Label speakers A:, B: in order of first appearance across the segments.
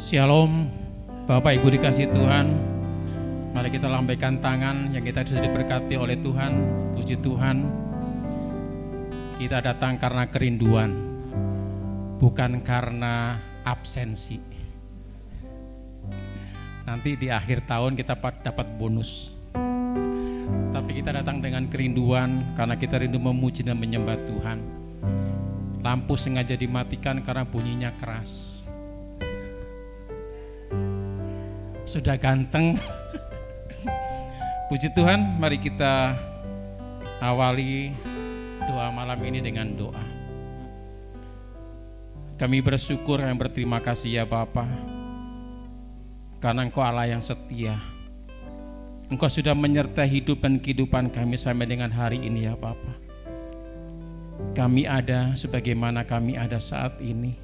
A: Shalom, Bapak Ibu dikasih Tuhan. Mari kita lambaikan tangan yang kita sudah diberkati oleh Tuhan. Puji Tuhan. Kita datang karena kerinduan, bukan karena absensi. Nanti di akhir tahun kita dapat bonus. Tapi kita datang dengan kerinduan karena kita rindu memuji dan menyembah Tuhan. Lampu sengaja dimatikan karena bunyinya keras. Sudah ganteng. Puji Tuhan, mari kita awali doa malam ini dengan doa. Kami bersyukur dan berterima kasih ya Bapa, karena Engkau Allah yang setia. Engkau sudah menyertai hidup dan kehidupan kami sampai dengan hari ini ya Bapa. Kami ada sebagaimana kami ada saat ini.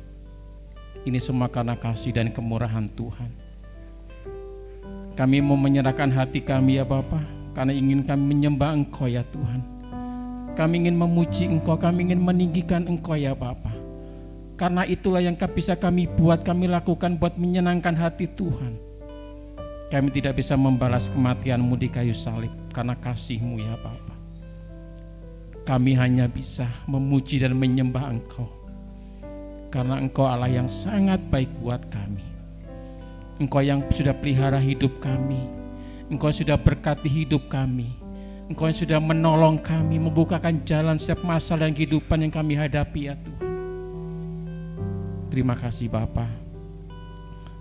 A: Ini semua karena kasih dan kemurahan Tuhan. Kami mau menyerahkan hati kami ya Bapa, karena ingin kami menyembah Engkau ya Tuhan. Kami ingin memuji Engkau, kami ingin meninggikan Engkau ya Bapa. Karena itulah yang bisa kami buat, kami lakukan buat menyenangkan hati Tuhan. Kami tidak bisa membalas kematian-Mu di kayu salib karena kasih-Mu ya Bapa. Kami hanya bisa memuji dan menyembah Engkau, karena Engkau Allah yang sangat baik buat kami. Engkau yang sudah pelihara hidup kami. Engkau sudah berkati hidup kami. Engkau yang sudah menolong kami, membukakan jalan setiap masalah dan kehidupan yang kami hadapi ya Tuhan. Terima kasih Bapa.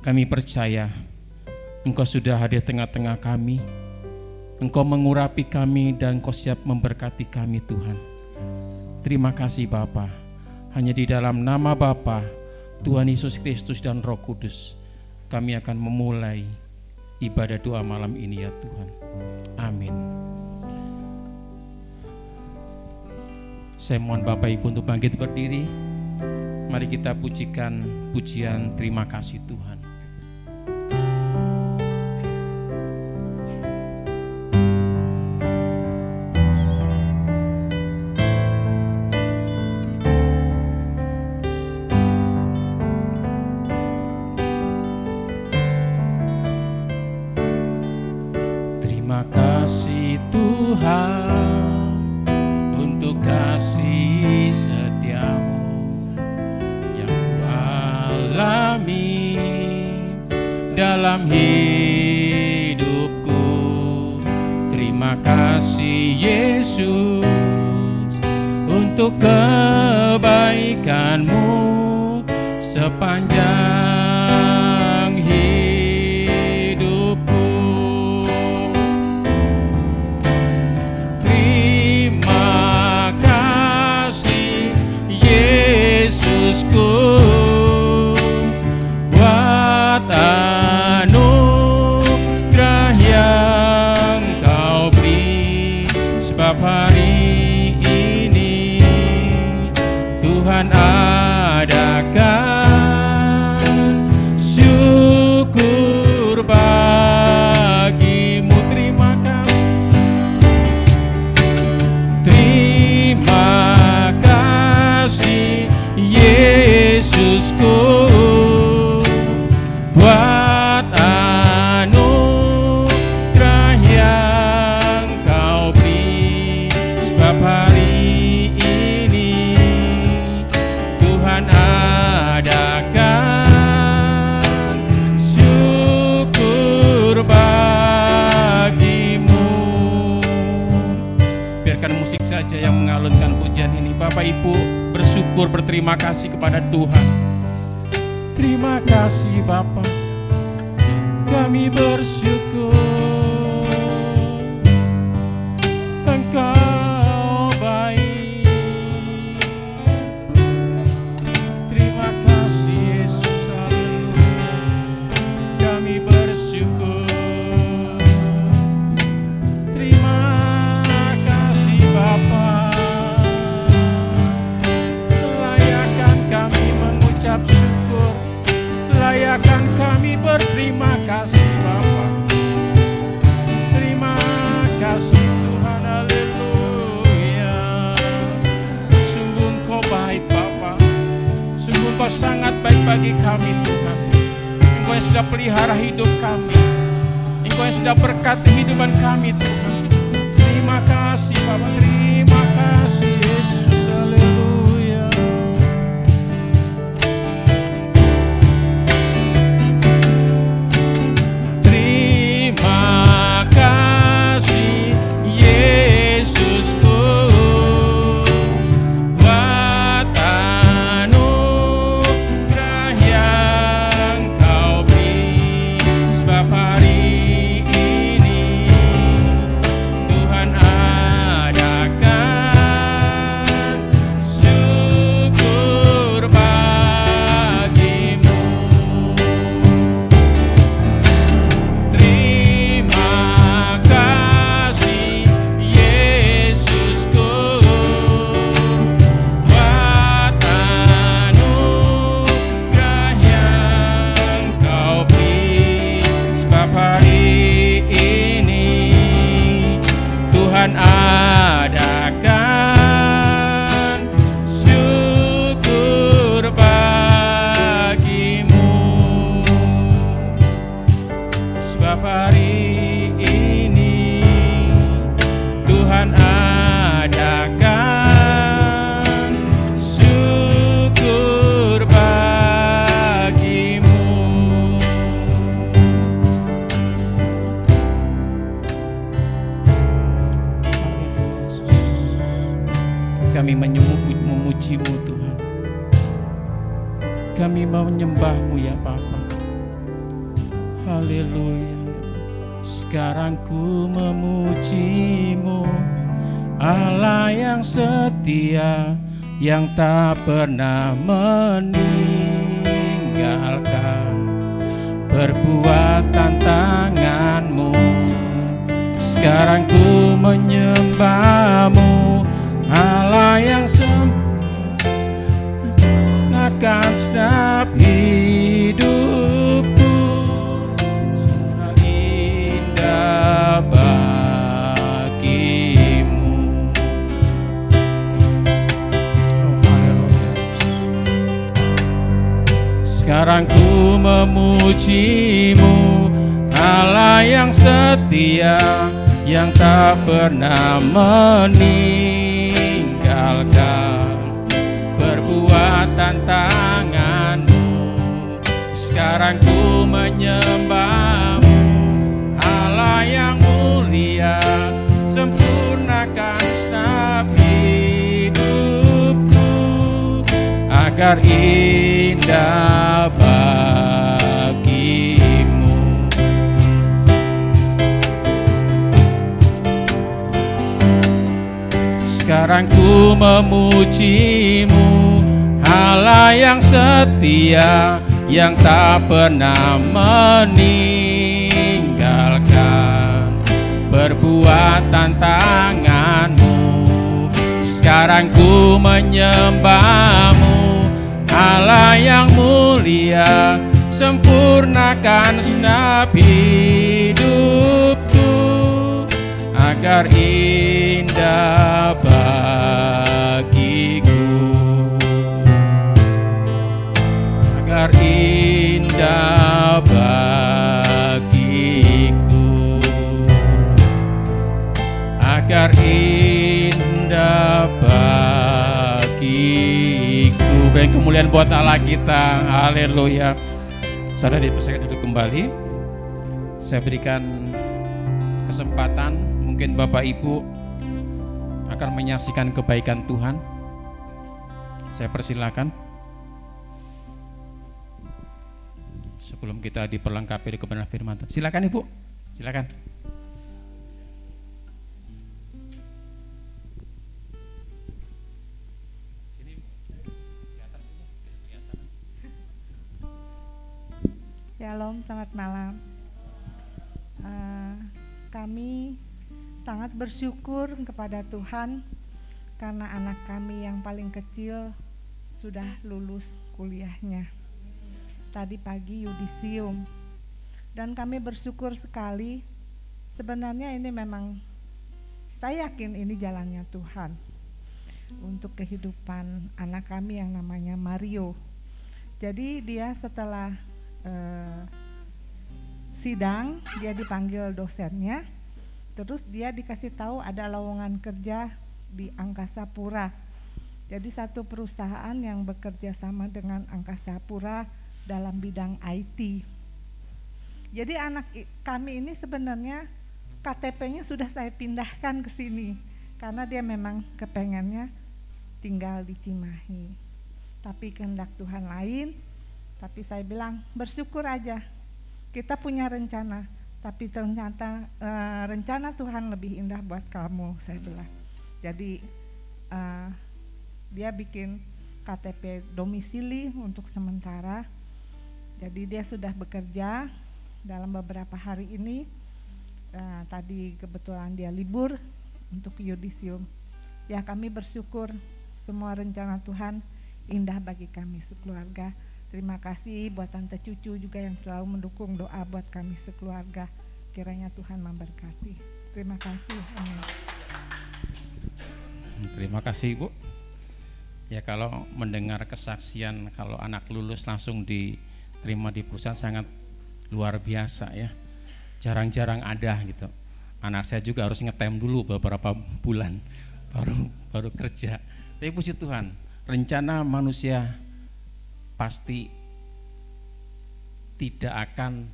A: Kami percaya Engkau sudah hadir tengah-tengah kami. Engkau mengurapi kami dan Engkau siap memberkati kami Tuhan. Terima kasih Bapa. Hanya di dalam nama Bapa, Tuhan Yesus Kristus dan Roh Kudus, kami akan memulai ibadah doa malam ini ya Tuhan. Amin. Saya mohon Bapak Ibu untuk bangkit berdiri. Mari kita pujikan pujian terima kasih Tuhan. Terima kasih Tuhan untuk kasih setia-Mu yang Ku alami dalam hidupku. Terima kasih Yesus untuk kebaikan-Mu sepanjang hidupku. Terima kasih Yesusku buat anugerah yang Kau beri, sebab hari ini Tuhan adakan syukur bagi-Mu. Terima kasih Yesusku buat anugerah yang Kau beri, sebab hari ini Tuhan adakan syukur bagi-Mu. Biarkan musik saja yang mengalunkan pujian ini. Bapak Ibu bersyukur, berterima kasih kepada Tuhan. Terima kasih Bapa, kami bersyukur Engkau baik. Terima kasih Yesus, haleluya. Kami bersyukur. Terima kasih Bapa. Layakkan kami mengucap syukur, layakkan kami berterima kasih Bapa. Terima kasih Tuhan, haleluya. Sungguh Engkau baik Bapa, sungguh Engkau sangat baik bagi kami Tuhan. Engkau yang sudah pelihara hidup kami, Engkau yang sudah berkati kehidupan kami Tuhan. Terima kasih Bapa, terima kasih Yesus, haleluya. Terima kasih Yesusku, buat anugerah yang Kau beri. Sebab hari ini Tuhan adakan syukur bagimu. Terima kasih Yesusku, buat anugerah yang Kau beri. Sebab hari ini Tuhan adakan syukur bagimu. Sebab hari ini Tuhan adakan syukur bagimu. Kami memuji-Mu Tuhan. Kami menyembah-Mu ya Bapa. Haleluya. Sekarang ku memuji-Mu, Allah yang setia, yang tak pernah meninggalkan perbuatan tangan-Mu. Sekarang ku menyembah-Mu, Allah yang sempurnakan setiap hidupku. Surah indah bagimu. Sekarang ku memuji-Mu, Allah yang setia, yang tak pernah meninggalkan perbuatan tangan-Mu. Sekarang ku menyembah-Mu, Allah yang mulia, sempurnakan setiap hidupku agar indah bagimu. Sekarang ku memuji-Mu, Allah yang setia, yang tak pernah meninggalkan perbuatan tangan-Mu. Sekarang ku menyembah-Mu, Allah yang mulia, sempurnakan segenap hidupku agar indah bagiku, agar indah bagiku, agar indah bagiku. Beri kemuliaan buat Allah kita, haleluya. Saudara dipersilakan duduk kembali. Saya berikan kesempatan, mungkin Bapak Ibu akan menyaksikan kebaikan Tuhan. Saya persilakan. Sebelum kita diperlengkapi di kebenaran firman Tuhan. Silakan Ibu, silakan.
B: Shalom, selamat malam. Kami sangat bersyukur kepada Tuhan karena anak kami yang paling kecil sudah lulus kuliahnya tadi pagi yudisium, dan kami bersyukur sekali. Sebenarnya ini memang, saya yakin ini jalannya Tuhan untuk kehidupan anak kami yang namanya Mario. Jadi dia setelah sidang, dia dipanggil dosennya, terus dia dikasih tahu ada lowongan kerja di Angkasa Pura. Jadi satu perusahaan yang bekerja sama dengan Angkasa Pura dalam bidang IT. Jadi anak kami ini sebenarnya KTP-nya sudah saya pindahkan ke sini karena dia memang kepengennya tinggal di Cimahi. Tapi kehendak Tuhan lain, tapi saya bilang bersyukur aja. Kita punya rencana, tapi ternyata rencana Tuhan lebih indah buat kamu, saya bilang. Jadi dia bikin KTP domisili untuk sementara. Jadi dia sudah bekerja dalam beberapa hari ini. Tadi kebetulan dia libur untuk yudisium. Ya, kami bersyukur semua rencana Tuhan indah bagi kami sekeluarga. Terima kasih buat Tante Cucu juga yang selalu mendukung doa buat kami sekeluarga. Kiranya Tuhan memberkati. Terima kasih. Amin.
A: Terima kasih Ibu. Ya, kalau mendengar kesaksian kalau anak lulus langsung diterima di perusahaan sangat luar biasa ya. Jarang-jarang ada gitu. Anak saya juga harus ngetem dulu beberapa bulan baru kerja. Tapi puji Tuhan, rencana manusia pasti tidak akan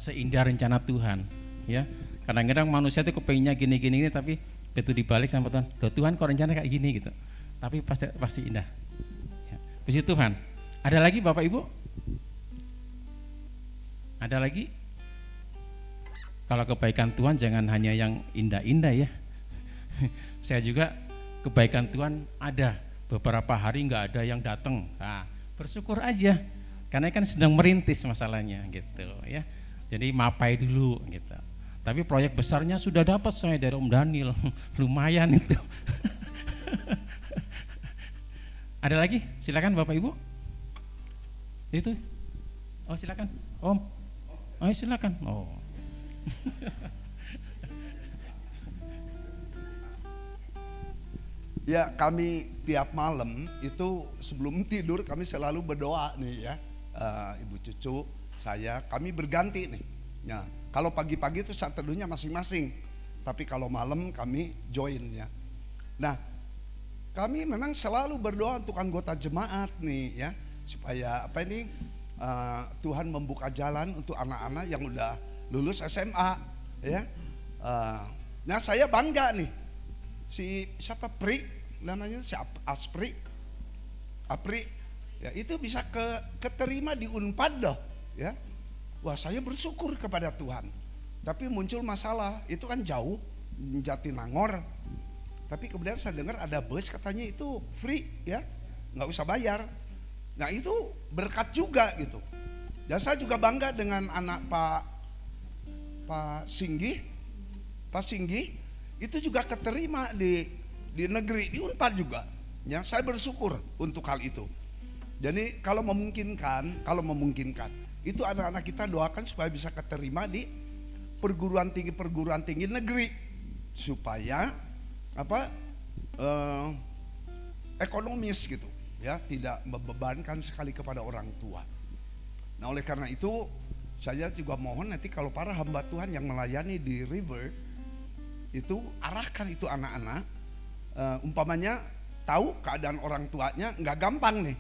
A: seindah rencana Tuhan ya. Kadang-kadang manusia itu kepengennya gini-gini tapi begitu dibalik sama Tuhan, Tuhan kok rencana kayak gini gitu. Tapi pasti indah ya. Puji Tuhan. Ada lagi Bapak Ibu? Ada lagi? Kalau kebaikan Tuhan jangan hanya yang indah-indah ya. Saya juga kebaikan Tuhan ada. Beberapa hari nggak ada yang datang. Nah, bersyukur aja. Karena kan sedang merintis masalahnya gitu ya. Jadi mapai dulu gitu. Tapi proyek besarnya sudah dapat saya dari Om Daniel. Lumayan itu. Ada lagi? Silakan Bapak Ibu. Itu. Oh, silakan. Om. Oh, silakan. Oh.
C: Ya, kami tiap malam itu sebelum tidur kami selalu berdoa nih ya. Ibu Cucu, saya, kami berganti nih. Ya, kalau pagi-pagi itu saat teduhnya masing-masing. Tapi kalau malam kami join ya. Nah, kami memang selalu berdoa untuk anggota jemaat nih ya, supaya Tuhan membuka jalan untuk anak-anak yang udah lulus SMA ya. Nah, saya bangga nih. Siapa Pri namanya, Apri ya, itu bisa keterima di Unpad dah ya. Wah, saya bersyukur kepada Tuhan. Tapi muncul masalah, itu kan jauh, Jatinangor. Tapi kemudian saya dengar ada bus katanya itu free ya, nggak usah bayar. Nah, itu berkat juga gitu. Dan saya juga bangga dengan anak Pak Singgi. Pak Singgi itu juga keterima di negeri, di Unpad juga. Ya, saya bersyukur untuk hal itu. Jadi kalau memungkinkan, itu anak-anak kita doakan supaya bisa keterima di perguruan tinggi negeri, supaya ekonomis gitu ya, tidak membebankan sekali kepada orang tua. Nah, oleh karena itu saya juga mohon nanti kalau para hamba Tuhan yang melayani di River itu arahkan itu anak-anak, umpamanya tahu keadaan orang tuanya nggak gampang nih,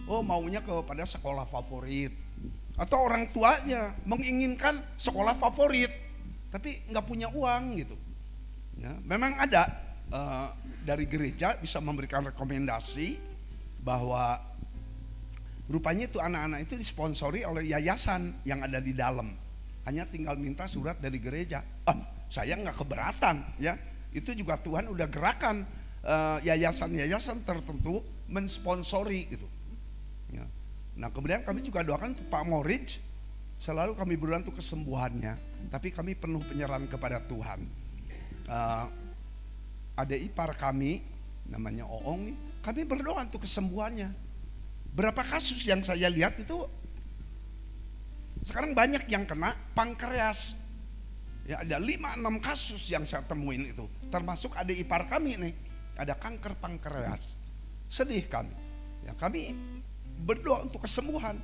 C: maunya kepada sekolah favorit, atau orang tuanya menginginkan sekolah favorit tapi nggak punya uang gitu ya. Memang ada dari gereja bisa memberikan rekomendasi bahwa rupanya itu anak-anak itu disponsori oleh yayasan yang ada di dalam, hanya tinggal minta surat dari gereja. Saya nggak keberatan ya, itu juga Tuhan udah gerakan yayasan-yayasan tertentu mensponsori gitu ya. Nah, kemudian kami juga doakan untuk Pak Morij, selalu kami berdoa untuk kesembuhannya, tapi kami penuh penyerahan kepada Tuhan. Ada ipar kami namanya Oong nih, kami berdoa untuk kesembuhannya. Berapa kasus yang saya lihat itu sekarang banyak yang kena pankreas ya, ada 5-6 kasus yang saya temuin itu, termasuk ada ipar kami nih, ada kanker pankreas. Sedih kami ya, kami berdoa untuk kesembuhan.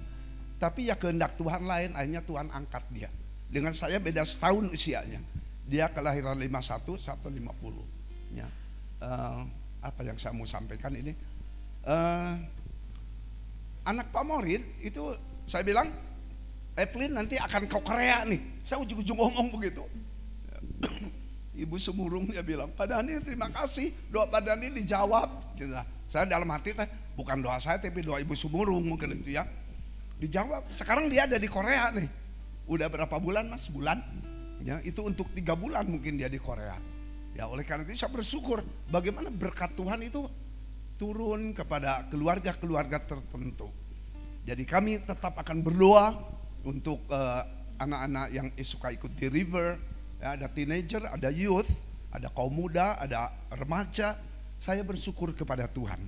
C: Tapi ya kehendak Tuhan lain, akhirnya Tuhan angkat dia. Dengan saya beda setahun usianya. Dia kelahiran 51, 150. Ya. Apa yang saya mau sampaikan ini? Anak Pak Morin itu saya bilang, Evelyn nanti akan ke Korea nih. Saya ujung-ujung ngomong begitu. Ibu Sumurung dia bilang, Pak Dhani terima kasih, doa Pak Dhani dijawab. Saya dalam hati, bukan doa saya tapi doa Ibu Sumurung mungkin itu ya. Dijawab. Sekarang dia ada di Korea nih. Udah berapa bulan Mas? Bulan? Ya, itu untuk 3 bulan mungkin dia di Korea. Ya, oleh karena itu saya bersyukur bagaimana berkat Tuhan itu turun kepada keluarga-keluarga tertentu. Jadi kami tetap akan berdoa untuk anak-anak yang suka ikut di River, ya, ada teenager, ada youth, ada kaum muda, ada remaja. Saya bersyukur kepada Tuhan.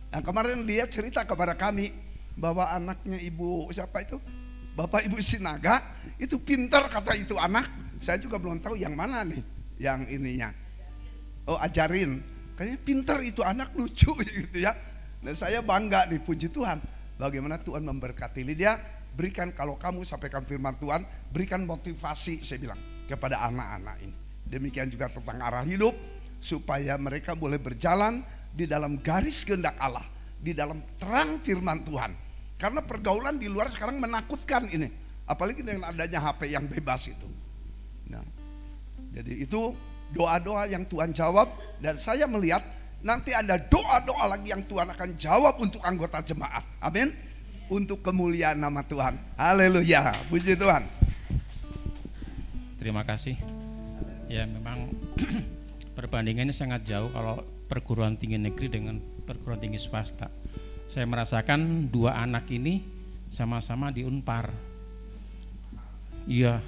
C: Nah, kemarin dia cerita kepada kami bahwa anaknya ibu siapa itu? Bapak Ibu Sinaga itu pintar kata itu anak. Saya juga belum tahu yang mana nih yang ininya. Oh, ajarin. Kayaknya pintar itu anak, lucu gitu ya. Dan saya bangga nih, puji Tuhan. Bagaimana Tuhan memberkati Lydia. Berikan, kalau kamu sampaikan firman Tuhan, berikan motivasi saya bilang kepada anak-anak ini. Demikian juga tentang arah hidup, supaya mereka boleh berjalan di dalam garis kehendak Allah, di dalam terang firman Tuhan. Karena pergaulan di luar sekarang menakutkan ini, apalagi dengan adanya HP yang bebas itu. Nah, jadi itu doa-doa yang Tuhan jawab, dan saya melihat nanti ada doa-doa lagi yang Tuhan akan jawab untuk anggota jemaat. Amin. Untuk kemuliaan nama Tuhan. Haleluya. Puji Tuhan.
A: Terima kasih. Ya, memang perbandingannya sangat jauh kalau perguruan tinggi negeri dengan perguruan tinggi swasta. Saya merasakan 2 anak ini sama-sama di Unpar. Iya.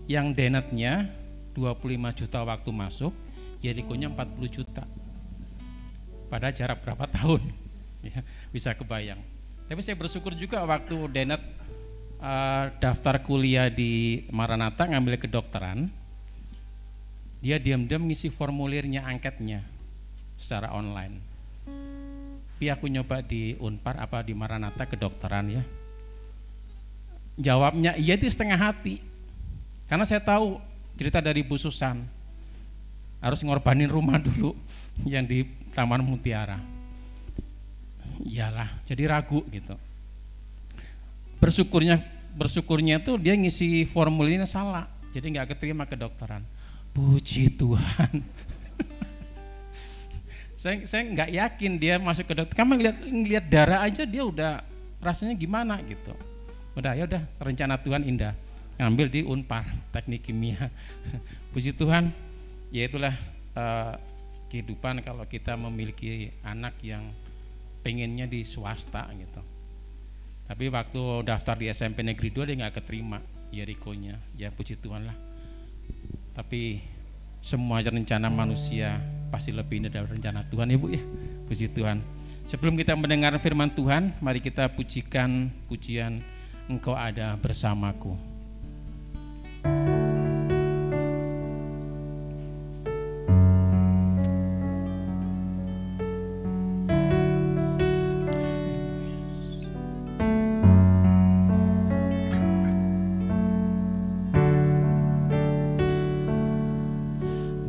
A: Yang denetnya 25 juta waktu masuk, Yerikonya 40 juta. Pada jarak berapa tahun? Ya, bisa kebayang. Tapi saya bersyukur juga waktu Denet daftar kuliah di Maranatha ngambil kedokteran, dia diam-diam ngisi formulirnya, angketnya secara online. Tapi aku nyoba di Unpar apa di Maranatha kedokteran ya. Jawabnya iya itu setengah hati. Karena saya tahu cerita dari Bu Susan, harus ngorbanin rumah dulu yang di Taman Mutiara. Iyalah, jadi ragu gitu. Bersyukurnya tuh dia ngisi formulirnya salah, jadi nggak keterima kedokteran. Puji Tuhan. saya nggak yakin dia masuk ke dokter. Kamu ngeliat darah aja dia udah rasanya gimana gitu. Udah ya udah, rencana Tuhan indah. Ngambil di Unpar Teknik Kimia. Puji Tuhan. Ya itulah kehidupan kalau kita memiliki anak yang pengennya di swasta gitu. Tapi waktu daftar di SMP Negeri 2 dia nggak keterima Yerikonya. Ya puji Tuhan lah. Tapi semua rencana manusia pasti lebih indah dari rencana Tuhan ya Bu ya. Puji Tuhan. Sebelum kita mendengar firman Tuhan, mari kita pujikan pujian Engkau Ada Bersamaku.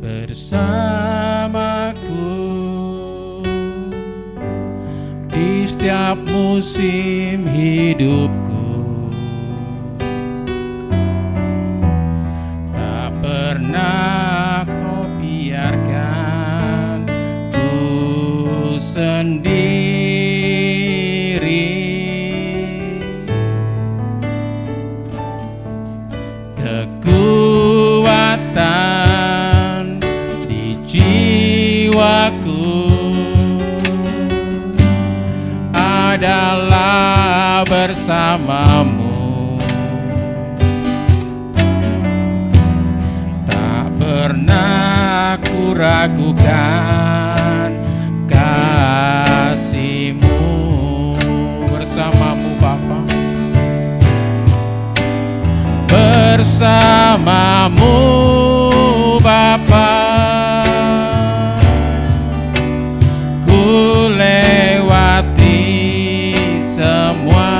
A: Bersamaku di setiap musim hidupku, tak pernah kau biarkan ku sendiri. Kekuatan jiwaku adalah bersamamu, tak pernah ku ragukan kasih-Mu. Bersamamu Bapa, bersamamu Bapa, ku lewati semua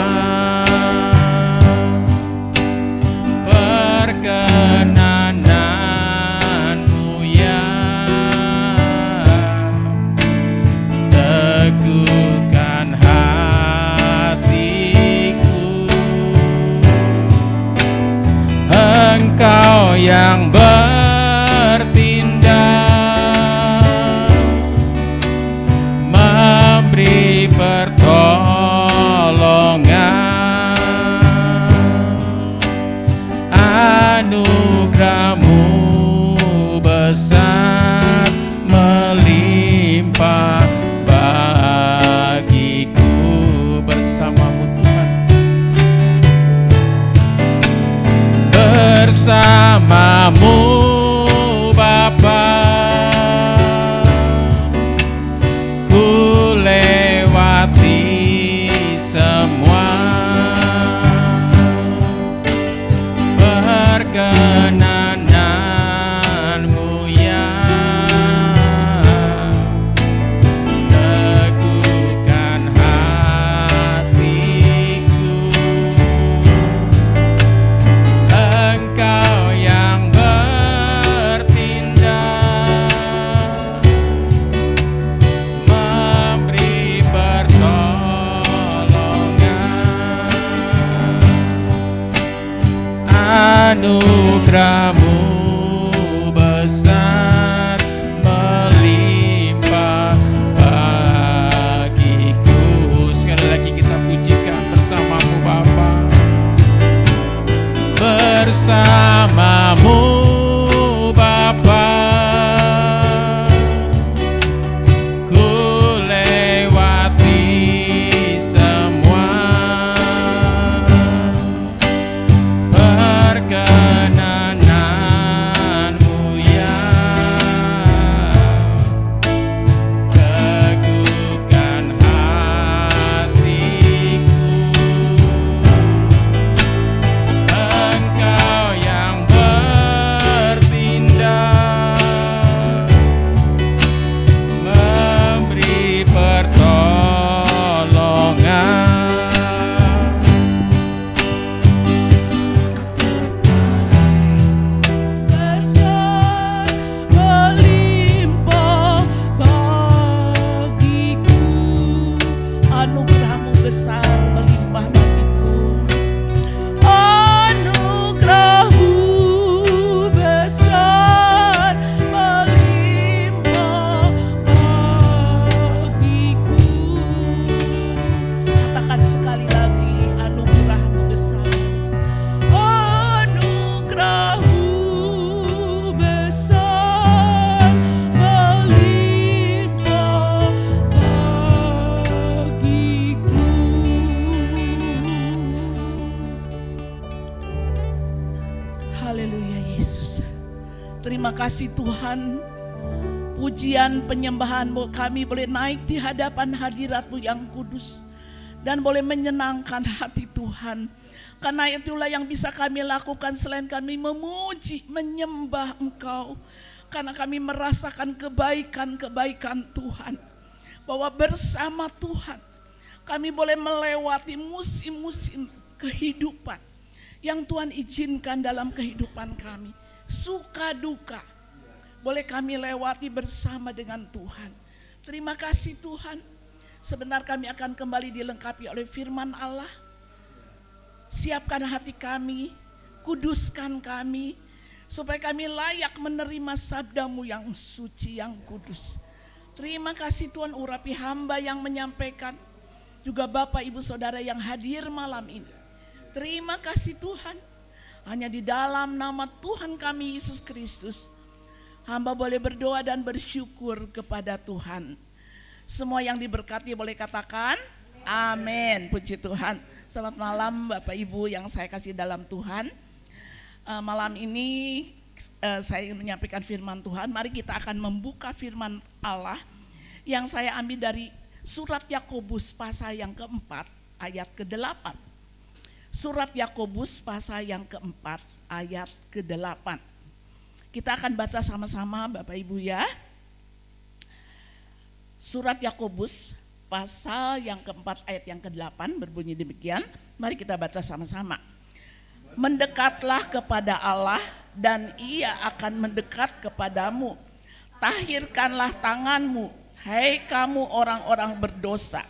D: kasih Tuhan. Pujian penyembahan kami boleh naik di hadapan hadirat-Mu yang kudus dan boleh menyenangkan hati Tuhan. Karena itulah yang bisa kami lakukan selain kami memuji, menyembah Engkau. Karena kami merasakan kebaikan-kebaikan Tuhan. Bahwa bersama Tuhan kami boleh melewati musim-musim kehidupan yang Tuhan izinkan dalam kehidupan kami. Suka duka boleh kami lewati bersama dengan Tuhan. Terima kasih Tuhan. Sebentar kami akan kembali dilengkapi oleh firman Allah. Siapkan hati kami, kuduskan kami, supaya kami layak menerima sabda-Mu yang suci, yang kudus. Terima kasih Tuhan, urapi hamba yang menyampaikan, juga Bapak Ibu Saudara yang hadir malam ini. Terima kasih Tuhan, hanya di dalam nama Tuhan kami Yesus Kristus, hamba boleh berdoa dan bersyukur kepada Tuhan. Semua yang diberkati boleh katakan amin. Puji Tuhan. Selamat malam Bapak Ibu yang saya kasih dalam Tuhan. Malam ini saya menyampaikan firman Tuhan. Mari kita akan membuka firman Allah yang saya ambil dari surat Yakobus pasal yang keempat ayat ke-8. Surat Yakobus pasal yang keempat ayat ke-8. Kita akan baca sama-sama Bapak Ibu ya. Surat Yakobus pasal yang keempat ayat yang ke-8 berbunyi demikian. Mari kita baca sama-sama. Mendekatlah kepada Allah dan Ia akan mendekat kepadamu. Tahirkanlah tanganmu, hai kamu orang-orang berdosa,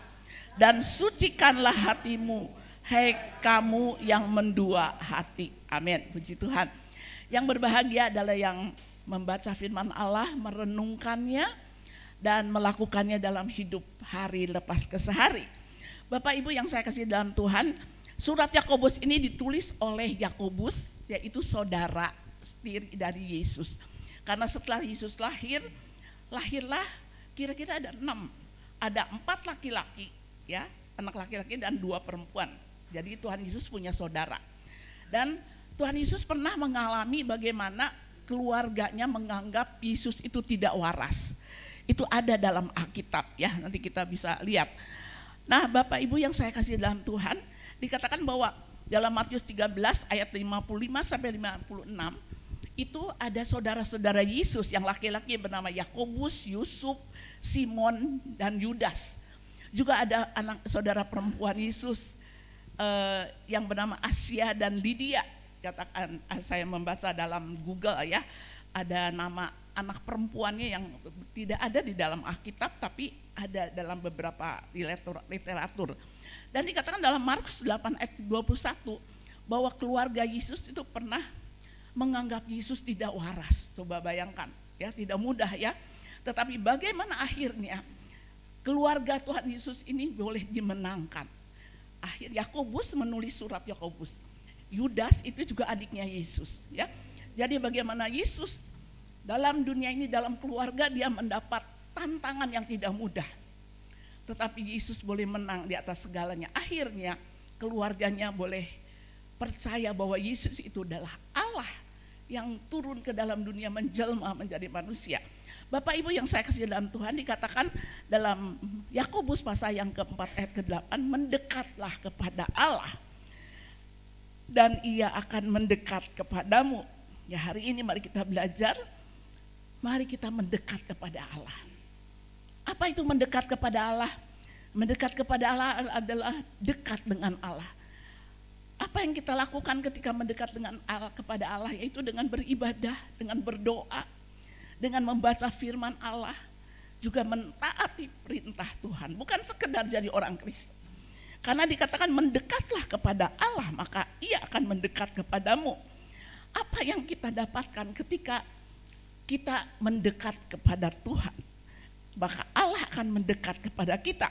D: dan sucikanlah hatimu, hai kamu yang mendua hati. Amin. Puji Tuhan. Yang berbahagia adalah yang membaca firman Allah, merenungkannya, dan melakukannya dalam hidup hari lepas ke sehari. Bapak Ibu yang saya kasih dalam Tuhan, surat Yakobus ini ditulis oleh Yakobus, yaitu saudara tiri dari Yesus. Karena setelah Yesus lahirlah kira-kira ada 4 laki-laki, ya, anak laki-laki dan 2 perempuan. Jadi Tuhan Yesus punya saudara. Dan Tuhan Yesus pernah mengalami bagaimana keluarganya menganggap Yesus itu tidak waras. Itu ada dalam Alkitab ya, nanti kita bisa lihat. Nah Bapak Ibu yang saya kasih dalam Tuhan, dikatakan bahwa dalam Matius 13 ayat 55 sampai 56 itu ada saudara-saudara Yesus yang laki-laki bernama Yakobus, Yusuf, Simon, dan Yudas. Juga ada anak saudara perempuan Yesus yang bernama Asia dan Lydia. Katakan saya membaca dalam Google ya, ada nama anak perempuannya yang tidak ada di dalam Alkitab tapi ada dalam beberapa literatur. Dan dikatakan dalam Markus 8 ayat 21 bahwa keluarga Yesus itu pernah menganggap Yesus tidak waras. Coba bayangkan ya, tidak mudah ya. Tetapi bagaimana akhirnya keluarga Tuhan Yesus ini boleh dimenangkan. Akhir Yakobus menulis surat Yakobus. Yudas itu juga adiknya Yesus ya. Jadi bagaimana Yesus dalam dunia ini, dalam keluarga dia mendapat tantangan yang tidak mudah. Tetapi Yesus boleh menang di atas segalanya. Akhirnya keluarganya boleh percaya bahwa Yesus itu adalah Allah yang turun ke dalam dunia menjelma menjadi manusia. Bapak Ibu yang saya kasih dalam Tuhan, dikatakan dalam Yakobus pasal yang keempat ayat ke-8, mendekatlah kepada Allah dan Ia akan mendekat kepadamu. Ya hari ini mari kita belajar, mari kita mendekat kepada Allah. Apa itu mendekat kepada Allah? Mendekat kepada Allah adalah dekat dengan Allah. Apa yang kita lakukan ketika mendekat dengan Allah, kepada Allah, yaitu dengan beribadah, dengan berdoa, dengan membaca firman Allah, juga mentaati perintah Tuhan. Bukan sekedar jadi orang Kristen. Karena dikatakan mendekatlah kepada Allah, maka Ia akan mendekat kepadamu. Apa yang kita dapatkan ketika kita mendekat kepada Tuhan? Maka Allah akan mendekat kepada kita.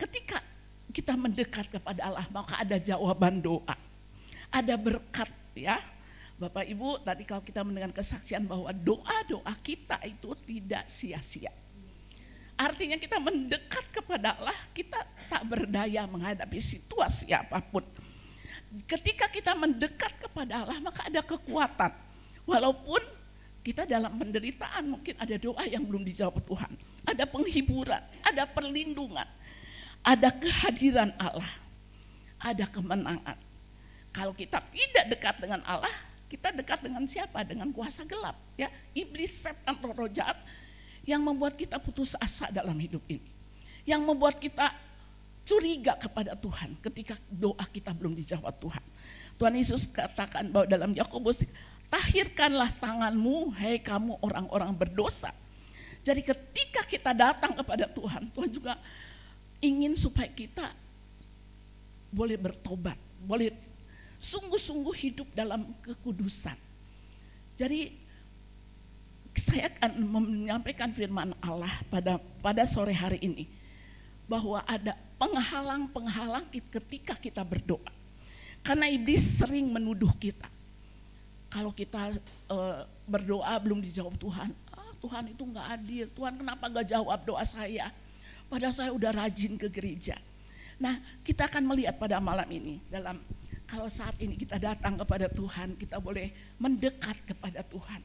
D: Ketika kita mendekat kepada Allah, maka ada jawaban doa. Ada berkat ya. Bapak Ibu, tadi kalau kita mendengar kesaksian bahwa doa-doa kita itu tidak sia-sia. Artinya kita mendekat kepada Allah, kita tak berdaya menghadapi situasi apapun. Ketika kita mendekat kepada Allah, maka ada kekuatan. Walaupun Kita dalam penderitaan mungkin ada doa yang belum dijawab Tuhan. Ada penghiburan, ada perlindungan, ada kehadiran Allah, ada kemenangan. Kalau kita tidak dekat dengan Allah, kita dekat dengan siapa? Dengan kuasa gelap, ya, iblis, setan, roh jahat yang membuat kita putus asa dalam hidup ini, yang membuat kita curiga kepada Tuhan ketika doa kita belum dijawab Tuhan. Tuhan Yesus katakan bahwa dalam Yakobus, tahirkanlah tanganmu, hai kamu orang-orang berdosa. Jadi ketika kita datang kepada Tuhan, Tuhan juga ingin supaya kita boleh bertobat, boleh sungguh-sungguh hidup dalam kekudusan. Jadi saya akan menyampaikan firman Allah pada sore hari ini, bahwa ada penghalang-penghalang ketika kita berdoa. Karena iblis sering menuduh kita. Kalau kita berdoa belum dijawab Tuhan, Tuhan itu nggak adil, Tuhan kenapa nggak jawab doa saya? Padahal saya udah rajin ke gereja. Nah, kita akan melihat pada malam ini, kalau saat ini kita datang kepada Tuhan, kita boleh mendekat kepada Tuhan.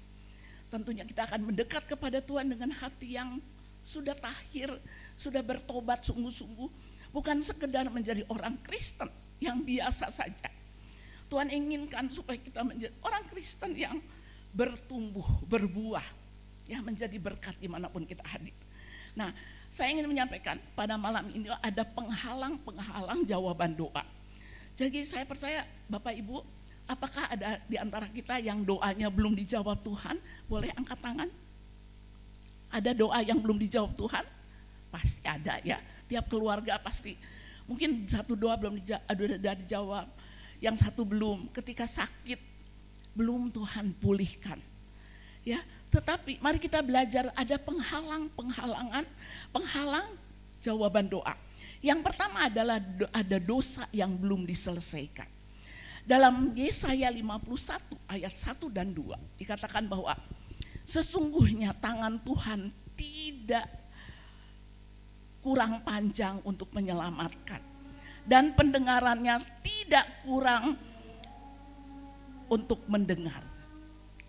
D: Tentunya kita akan mendekat kepada Tuhan dengan hati yang sudah tahir, sudah bertobat sungguh-sungguh, bukan sekedar menjadi orang Kristen yang biasa saja. Tuhan inginkan supaya kita menjadi orang Kristen yang bertumbuh, berbuah, ya, menjadi berkat dimanapun kita hadir. Nah, saya ingin menyampaikan pada malam ini ada penghalang-penghalang jawaban doa. Jadi saya percaya Bapak Ibu, apakah ada di antara kita yang doanya belum dijawab Tuhan? Boleh angkat tangan. Ada doa yang belum dijawab Tuhan? Pasti ada, ya. Tiap keluarga pasti. Mungkin satu doa belum dijawab, yang satu belum. Ketika sakit belum Tuhan pulihkan, ya. Tetapi mari kita belajar, ada penghalang jawaban doa. Yang pertama adalah ada dosa yang belum diselesaikan. Dalam Yesaya 51 ayat 1 dan 2 dikatakan bahwa sesungguhnya tangan Tuhan tidak kurang panjang untuk menyelamatkan, dan pendengarannya tidak kurang untuk mendengar.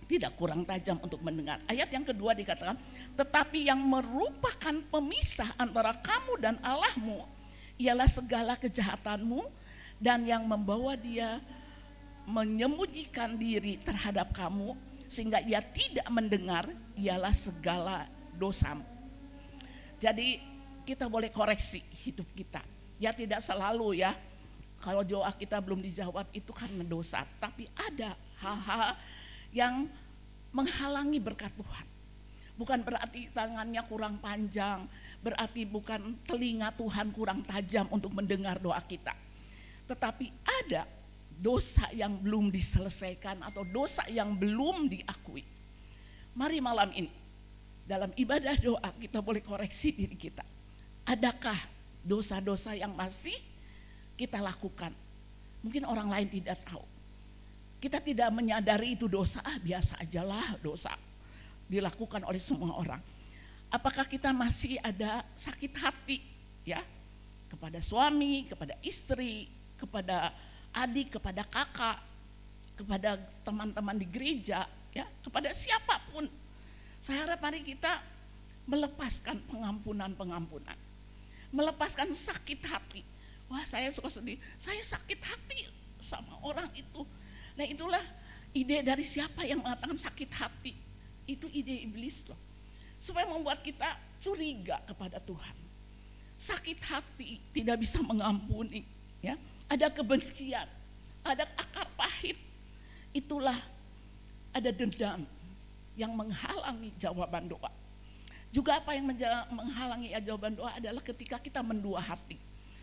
D: Tidak kurang tajam untuk mendengar. Ayat yang kedua dikatakan, tetapi yang merupakan pemisah antara kamu dan Allahmu ialah segala kejahatanmu, dan yang membawa dia menyembunyikan diri terhadap kamu sehingga ia tidak mendengar ialah segala dosamu. Jadi kita boleh koreksi hidup kita. Ya, tidak selalu, ya, kalau doa kita belum dijawab itu karena dosa, tapi ada hal-hal yang menghalangi berkat Tuhan. Bukan berarti tangannya kurang panjang, berarti bukan telinga Tuhan kurang tajam untuk mendengar doa kita. Tetapi ada dosa yang belum diselesaikan atau dosa yang belum diakui. Mari malam ini dalam ibadah doa kita boleh koreksi diri kita. Adakah dosa-dosa yang masih kita lakukan? Mungkin orang lain tidak tahu. Kita tidak menyadari itu dosa, biasa ajalah dosa dilakukan oleh semua orang. Apakah kita masih ada sakit hati, ya, kepada suami, kepada istri, kepada adik, kepada kakak, kepada teman-teman di gereja, ya, kepada siapapun. Saya harap mari kita melepaskan pengampunan, melepaskan sakit hati. Wah, saya suka sedih, saya sakit hati sama orang itu. Nah, itulah ide dari siapa yang mengatakan sakit hati. Itu ide iblis loh. Supaya membuat kita curiga kepada Tuhan. Sakit hati tidak bisa mengampuni, ya. Ada kebencian, ada akar pahit. Itulah ada dendam yang menghalangi jawaban doa. Juga apa yang menghalangi jawaban doa adalah ketika kita mendua hati.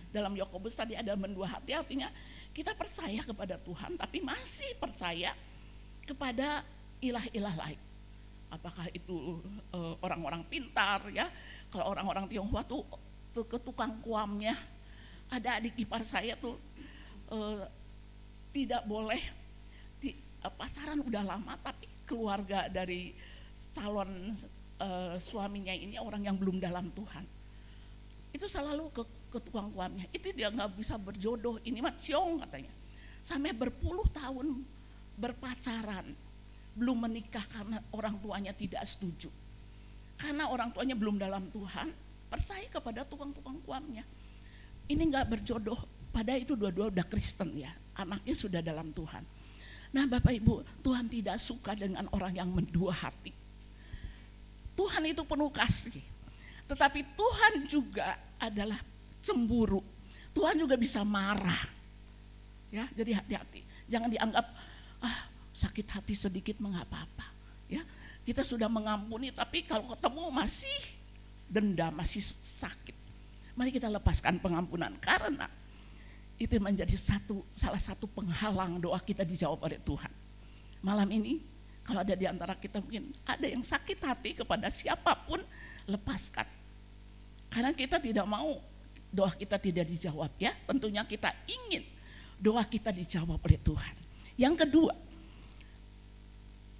D: Dalam Yakobus tadi ada mendua hati, artinya kita percaya kepada Tuhan tapi masih percaya kepada ilah-ilah lain. Apakah itu orang-orang pintar, ya. Kalau orang-orang Tionghoa tuh ke tukang kuamnya. Ada adik ipar saya tuh tidak boleh pacaran udah lama, tapi keluarga dari calon suaminya ini orang yang belum dalam Tuhan. Itu selalu ke tukang kuamnya. Itu dia nggak bisa berjodoh. Ini mah ciong katanya. Sampai berpuluh tahun berpacaran, belum menikah karena orang tuanya tidak setuju. Karena orang tuanya belum dalam Tuhan, percaya kepada tukang-tukang kuamnya. Ini enggak berjodoh, padahal itu dua-dua udah Kristen ya, anaknya sudah dalam Tuhan. Nah Bapak Ibu, Tuhan tidak suka dengan orang yang mendua hati. Tuhan itu penuh kasih, tetapi Tuhan juga adalah cemburu. Tuhan juga bisa marah. Ya, jadi hati-hati. Jangan dianggap sakit hati sedikit mengapa-apa. Ya, kita sudah mengampuni, tapi kalau ketemu masih dendam, masih sakit. Mari kita lepaskan pengampunan, karena itu menjadi salah satu penghalang doa kita dijawab oleh Tuhan. Malam ini, kalau ada di antara kita mungkin ada yang sakit hati kepada siapapun, lepaskan. Karena kita tidak mau doa kita tidak dijawab ya. Tentunya kita ingin doa kita dijawab oleh Tuhan. Yang kedua,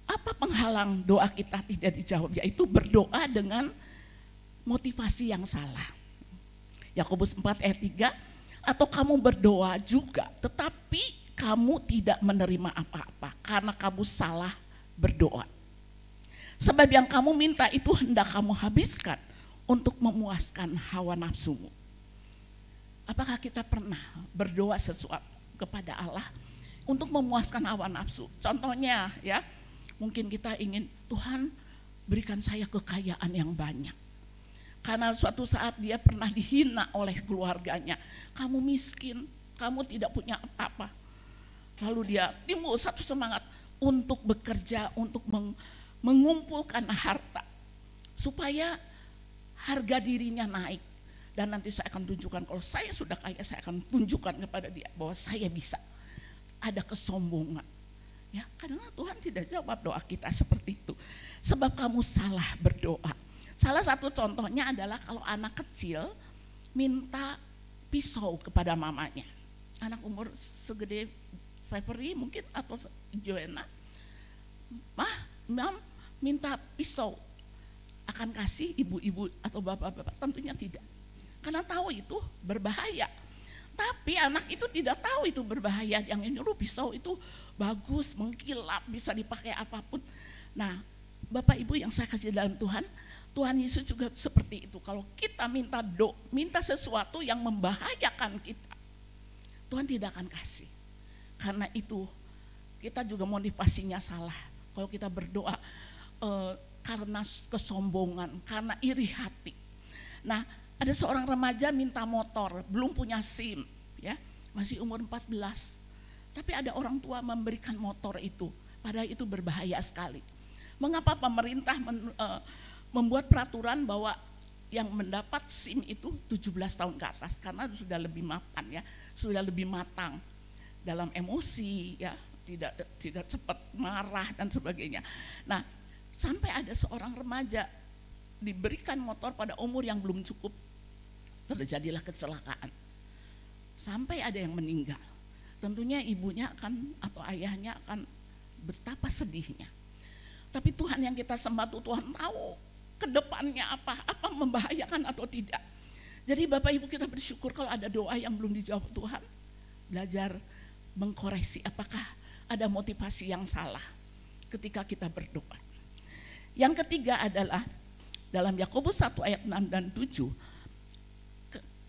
D: apa penghalang doa kita tidak dijawab? Yaitu berdoa dengan motivasi yang salah. Yakobus 4 ayat 3, atau kamu berdoa juga tetapi kamu tidak menerima apa-apa karena kamu salah berdoa. Sebab yang kamu minta itu hendak kamu habiskan untuk memuaskan hawa nafsumu. Apakah kita pernah berdoa sesuatu kepada Allah untuk memuaskan hawa nafsu? Contohnya ya, mungkin kita ingin, Tuhan berikan saya kekayaan yang banyak. Karena suatu saat dia pernah dihina oleh keluarganya. Kamu miskin, kamu tidak punya apa-apa. Lalu dia timbul satu semangat untuk bekerja, untuk mengumpulkan harta. Supaya harga dirinya naik. Dan nanti saya akan tunjukkan, kalau saya sudah kaya, saya akan tunjukkan kepada dia bahwa saya bisa. Ada kesombongan. Ya, karena Tuhan tidak jawab doa kita seperti itu. Sebab kamu salah berdoa. Salah satu contohnya adalah kalau anak kecil minta pisau kepada mamanya. Anak umur segede Febri mungkin atau Joanna. Mam minta pisau. Akan kasih ibu-ibu atau bapak-bapak? Tentunya tidak. Karena tahu itu berbahaya. Tapi anak itu tidak tahu itu berbahaya. Yang nyuruh pisau itu bagus, mengkilap, bisa dipakai apapun. Nah, Bapak Ibu yang saya kasih dalam Tuhan, Tuhan Yesus juga seperti itu. Kalau kita minta sesuatu yang membahayakan kita, Tuhan tidak akan kasih. Karena itu kita juga motivasinya salah. Kalau kita berdoa karena kesombongan, karena iri hati. Nah, ada seorang remaja minta motor, belum punya SIM, ya, masih umur 14. Tapi ada orang tua memberikan motor itu, padahal itu berbahaya sekali. Mengapa pemerintah membuat peraturan bahwa yang mendapat SIM itu 17 tahun ke atas? Karena sudah lebih mapan ya, sudah lebih matang dalam emosi ya, tidak cepat marah dan sebagainya. Nah, sampai ada seorang remaja diberikan motor pada umur yang belum cukup, terjadilah kecelakaan. Sampai ada yang meninggal. Tentunya ibunya atau ayahnya akan betapa sedihnya. Tapi Tuhan yang kita sembah itu Tuhan tahu ke depannya apa membahayakan atau tidak. Jadi Bapak Ibu kita bersyukur kalau ada doa yang belum dijawab Tuhan, belajar mengkoreksi apakah ada motivasi yang salah ketika kita berdoa. Yang ketiga adalah dalam Yakobus 1 ayat 6 dan 7,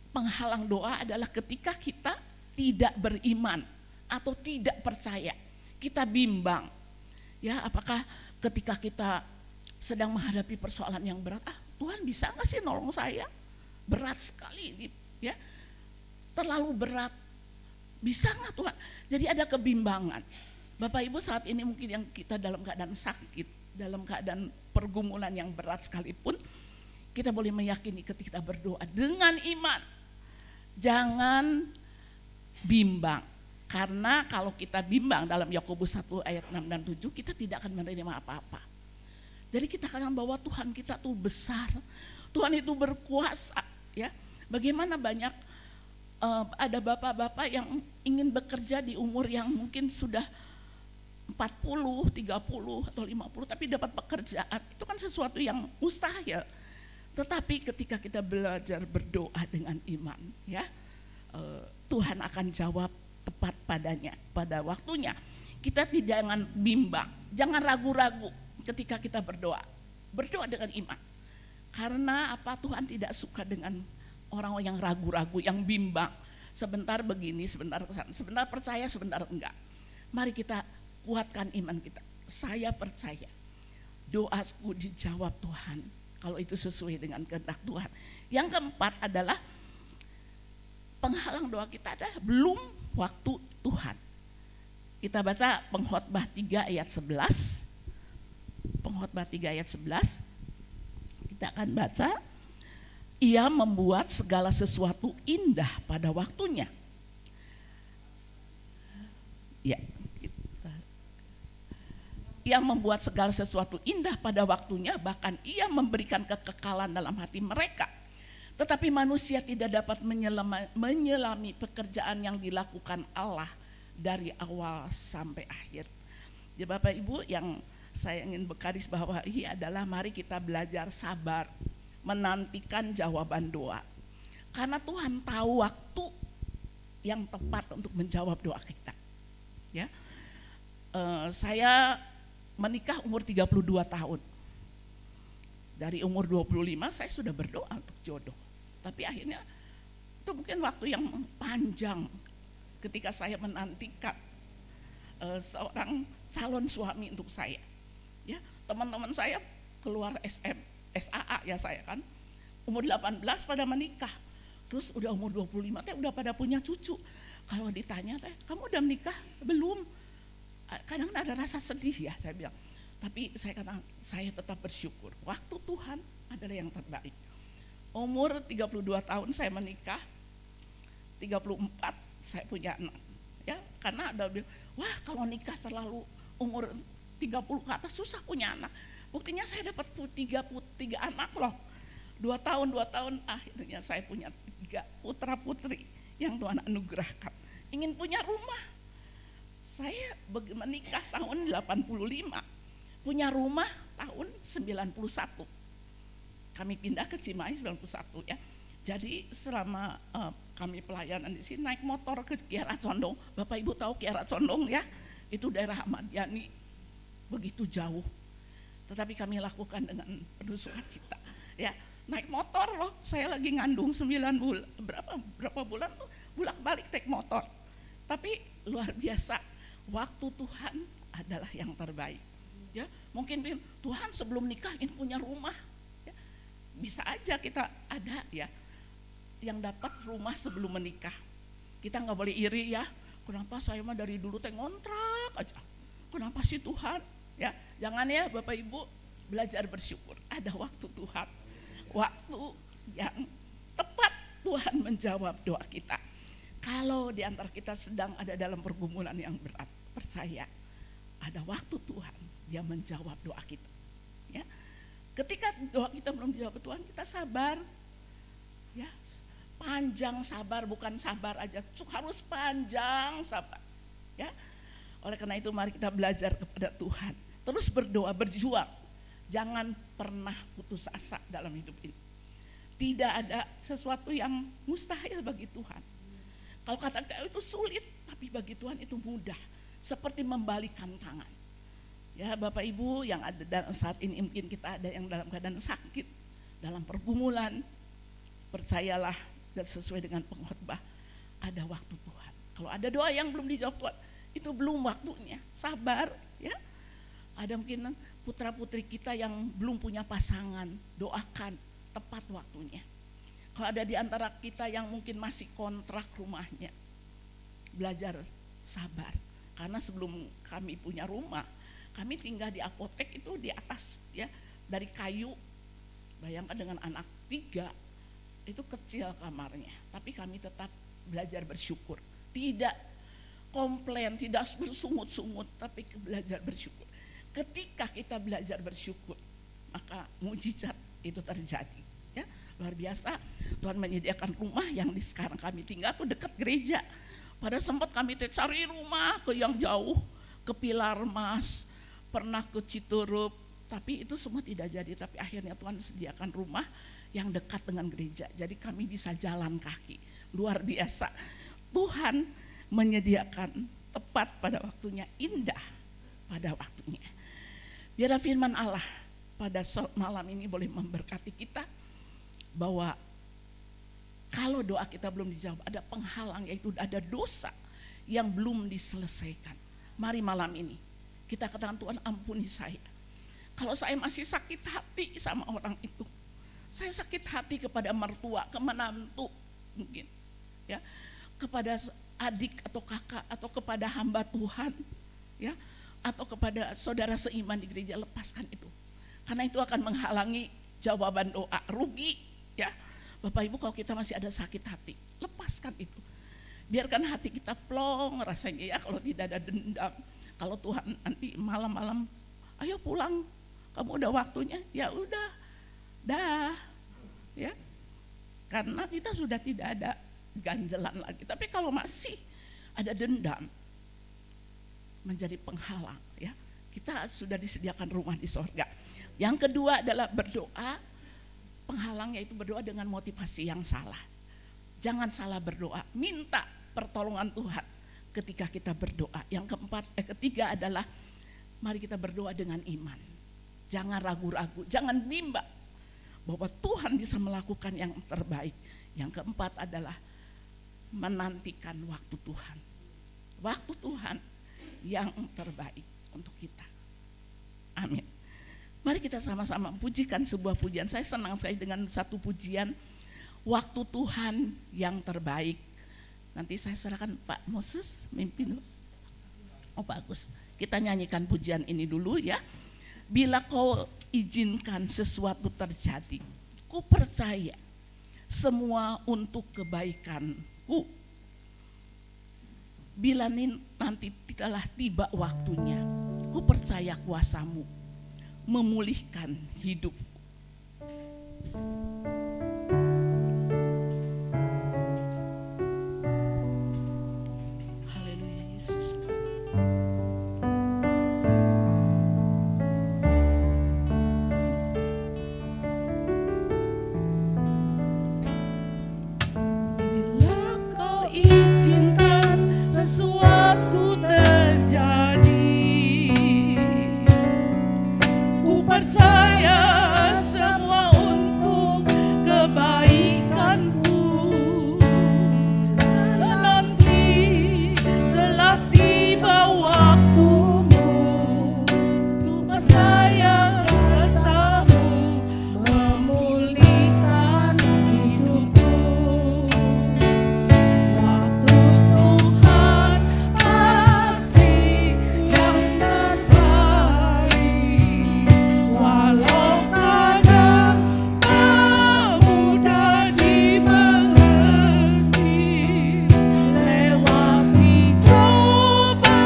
D: penghalang doa adalah ketika kita tidak beriman atau tidak percaya, kita bimbang. Ya, apakah ketika kita sedang menghadapi persoalan yang berat, Tuhan bisa nggak sih nolong saya? Berat sekali, ya, terlalu berat. Bisa nggak Tuhan? Jadi ada kebimbangan. Bapak Ibu saat ini mungkin yang kita dalam keadaan sakit, dalam keadaan pergumulan yang berat sekalipun, kita boleh meyakini ketika kita berdoa dengan iman. Jangan bimbang. Karena kalau kita bimbang dalam Yakobus 1 ayat 6 dan 7, kita tidak akan menerima apa-apa. Jadi kita akan bahwa Tuhan kita tuh besar, Tuhan itu berkuasa. Ya, bagaimana banyak ada bapak-bapak yang ingin bekerja di umur yang mungkin sudah 40, 30 atau 50 tapi dapat pekerjaan. Itu kan sesuatu yang mustahil. Tetapi ketika kita belajar berdoa dengan iman, ya, Tuhan akan jawab tepat pada waktunya. kita jangan bimbang, jangan ragu-ragu ketika kita berdoa. Berdoa dengan iman. Karena apa? Tuhan tidak suka dengan orang yang ragu-ragu, yang bimbang. Sebentar begini, sebentar kesana, sebentar percaya, sebentar enggak. Mari kita kuatkan iman kita. Saya percaya doaku dijawab Tuhan kalau itu sesuai dengan kehendak Tuhan. Yang keempat adalah penghalang doa kita adalah belum waktu Tuhan. Kita baca Pengkhotbah 3 ayat 11. Pengkhotbah 3 ayat 11. Kita akan baca, ia membuat segala sesuatu indah pada waktunya. Ya, ia membuat segala sesuatu indah pada waktunya, bahkan ia memberikan kekekalan dalam hati mereka. Tetapi manusia tidak dapat menyelami pekerjaan yang dilakukan Allah dari awal sampai akhir. Ya Bapak Ibu, yang saya ingin bergaris bawahi adalah mari kita belajar sabar, menantikan jawaban doa. Karena Tuhan tahu waktu yang tepat untuk menjawab doa kita. Ya, saya menikah umur 32 tahun. Dari umur 25 saya sudah berdoa untuk jodoh. Tapi akhirnya itu mungkin waktu yang panjang ketika saya menantikan seorang calon suami untuk saya. Ya, teman-teman saya keluar SAA ya saya kan. Umur 18 pada menikah. Terus udah umur 25 teh udah pada punya cucu. Kalau ditanya teh, kamu udah menikah? Belum. Kadang ada rasa sedih ya saya bilang. Tapi saya katakan saya tetap bersyukur. Waktu Tuhan adalah yang terbaik. Umur 32 tahun saya menikah. 34 saya punya anak. Ya, karena ada bilang, wah kalau nikah terlalu umur 30 ke atas susah punya anak. Buktinya saya dapat 3 anak loh. 2 tahun akhirnya saya punya 3 putra putri yang Tuhan anugerahkan. Ingin punya rumah. Saya menikah tahun 85. Punya rumah tahun 91. Kami pindah ke Cimahi 91 ya. Jadi selama kami pelayanan di sini naik motor ke Kiara Condong. Bapak Ibu tahu Kiara Condong ya? Itu daerah Ahmad Yani. Begitu jauh. Tetapi kami lakukan dengan penuh sukacita. Ya, naik motor loh. Saya lagi ngandung 9 bulan. Berapa bulan tuh bolak-balik naik motor. Tapi luar biasa. Waktu Tuhan adalah yang terbaik. Ya, mungkin Tuhan sebelum nikah ingin punya rumah. Ya, bisa aja kita ada ya yang dapat rumah sebelum menikah. Kita nggak boleh iri ya. Kenapa saya mah dari dulu teh ngontrak aja. Kenapa sih Tuhan? Ya, jangan ya Bapak Ibu, belajar bersyukur. Ada waktu Tuhan. Waktu yang tepat Tuhan menjawab doa kita. Kalau di antara kita sedang ada dalam pergumulan yang berat, percaya ada waktu Tuhan, dia menjawab doa kita. Ya, ketika doa kita belum dijawab Tuhan, kita sabar. Ya, panjang sabar, bukan sabar aja, harus panjang sabar. Ya, oleh karena itu mari kita belajar kepada Tuhan. Terus berdoa, berjuang. Jangan pernah putus asa dalam hidup ini. Tidak ada sesuatu yang mustahil bagi Tuhan. Kalau kata-kata itu sulit, tapi bagi Tuhan itu mudah. Seperti membalikan tangan. Ya Bapak Ibu yang ada saat ini mungkin kita ada yang dalam keadaan sakit, dalam pergumulan, percayalah dan sesuai dengan pengkhotbah, ada waktu Tuhan. Kalau ada doa yang belum dijawab Tuhan, itu belum waktunya. Sabar ya. Ada mungkin putra putri kita yang belum punya pasangan, doakan tepat waktunya. Kalau ada di antara kita yang mungkin masih kontrak rumahnya, belajar sabar. Karena sebelum kami punya rumah, kami tinggal di apotek itu di atas ya, dari kayu. Bayangkan dengan anak 3, itu kecil kamarnya. Tapi kami tetap belajar bersyukur. Tidak komplain, tidak bersungut-sungut, tapi belajar bersyukur. Ketika kita belajar bersyukur, maka mujizat itu terjadi. Ya, luar biasa. Tuhan menyediakan rumah yang di sekarang kami tinggal tuh dekat gereja. Pada sempat kami cari rumah ke yang jauh, ke Pilar Mas, pernah ke Citurup, tapi itu semua tidak jadi. Tapi akhirnya Tuhan sediakan rumah yang dekat dengan gereja. Jadi kami bisa jalan kaki. Luar biasa. Tuhan menyediakan tepat pada waktunya, indah pada waktunya. Biarlah firman Allah pada malam ini boleh memberkati kita, bahwa kalau doa kita belum dijawab, ada penghalang, yaitu ada dosa yang belum diselesaikan. Mari malam ini kita katakan, Tuhan ampuni saya. Kalau saya masih sakit hati sama orang itu, saya sakit hati kepada mertua, ke menantu mungkin, ya, kepada adik atau kakak, atau kepada hamba Tuhan, ya, atau kepada saudara seiman di gereja, lepaskan itu. Karena itu akan menghalangi jawaban doa, rugi, ya. Bapak Ibu, kalau kita masih ada sakit hati, lepaskan itu. Biarkan hati kita plong rasanya, ya, kalau tidak ada dendam. Kalau Tuhan nanti malam-malam, ayo pulang, kamu udah waktunya, ya udah, dah, ya. Karena kita sudah tidak ada ganjelan lagi. Tapi kalau masih ada dendam, menjadi penghalang, ya. Kita sudah disediakan rumah di sorga. Yang kedua adalah berdoa. Penghalang yaitu berdoa dengan motivasi yang salah. Jangan salah berdoa, minta pertolongan Tuhan ketika kita berdoa. Yang ketiga adalah mari kita berdoa dengan iman. Jangan ragu-ragu, jangan bimbang bahwa Tuhan bisa melakukan yang terbaik. Yang keempat adalah menantikan waktu Tuhan. Waktu Tuhan yang terbaik untuk kita. Amin. Mari kita sama-sama pujikan sebuah pujian. Saya senang sekali dengan satu pujian, waktu Tuhan yang terbaik. Nanti saya serahkan Pak Moses mimpin. Oh bagus, kita nyanyikan pujian ini dulu, ya. Bila kau izinkan sesuatu terjadi, ku percaya semua untuk kebaikanku. Bila nanti telah tiba waktunya, ku percaya kuasamu memulihkan hidup. Haleluya Yesus. Bila kau izinkan sesuatu terjadi, percaya semua untuk kebaikanku. Nanti telah tiba waktumu, ku percaya kuasamu memulihkan hidupku. Waktu Tuhan pasti yang terbaik. Walau kadang tak mudah dimengerti, lewati cobaan,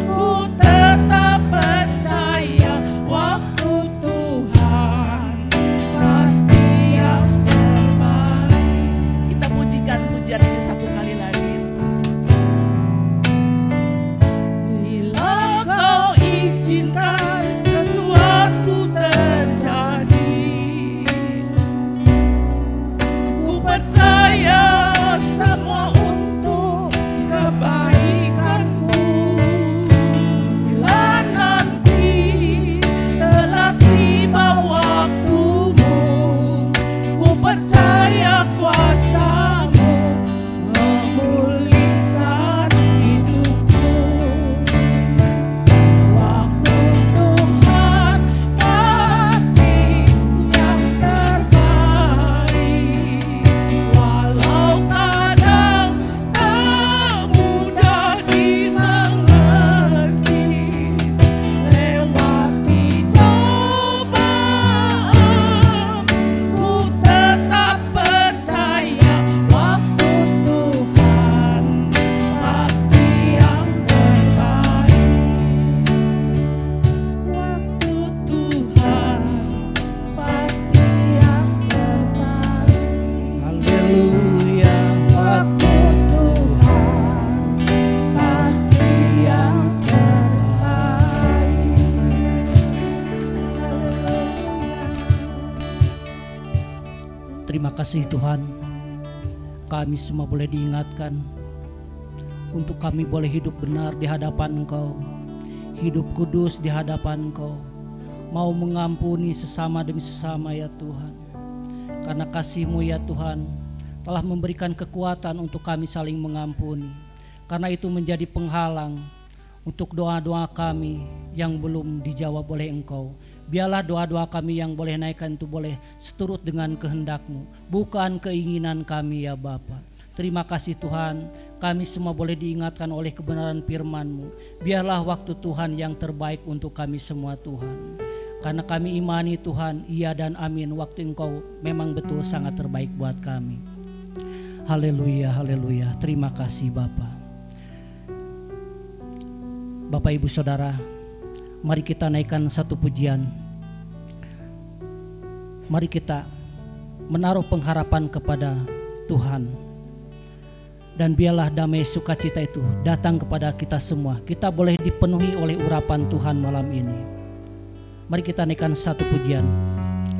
D: ku tetap percaya waktu Tuhan pasti yang terbaik. Kita pujikan pujian ini satu kali lagi. Bila kau izinkan sesuatu terjadi, ku percaya semua untuk kebaikanku. Bila nanti telah tiba waktumu, ku percaya kuasamu memulihkan hidupku. Waktu Tuhan pasti yang terbaik. Walau kadang tak mudah dimengerti, lewati cobaan, ku tetap percaya waktu Tuhan pasti yang terbaik. Waktu Tuhan pasti yang terbaik. Haleluya. Waktu Tuhan pasti yang terbaik.
E: Terima kasih Tuhan, kami semua boleh diingatkan untuk kami boleh hidup benar di hadapan Engkau, hidup kudus di hadapan Engkau, mau mengampuni sesama demi sesama ya Tuhan. Karena kasih-Mu ya Tuhan telah memberikan kekuatan untuk kami saling mengampuni. Karena itu menjadi penghalang untuk doa-doa kami yang belum dijawab oleh Engkau. Biarlah doa-doa kami yang boleh naikkan itu boleh seturut dengan kehendak-Mu, bukan keinginan kami ya Bapa. Terima kasih Tuhan, kami semua boleh diingatkan oleh kebenaran firman-Mu. Biarlah waktu Tuhan yang terbaik untuk kami semua Tuhan. Karena kami imani Tuhan, iya dan amin, waktu Engkau memang betul sangat terbaik buat kami. Haleluya, haleluya. Terima kasih Bapa. Bapak Ibu Saudara, mari kita naikkan satu pujian. Mari kita menaruh pengharapan kepada Tuhan. Dan biarlah damai sukacita itu datang kepada kita semua. Kita boleh dipenuhi oleh urapan Tuhan malam ini. Mari kita naikkan satu pujian.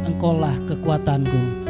E: Engkaulah kekuatanku.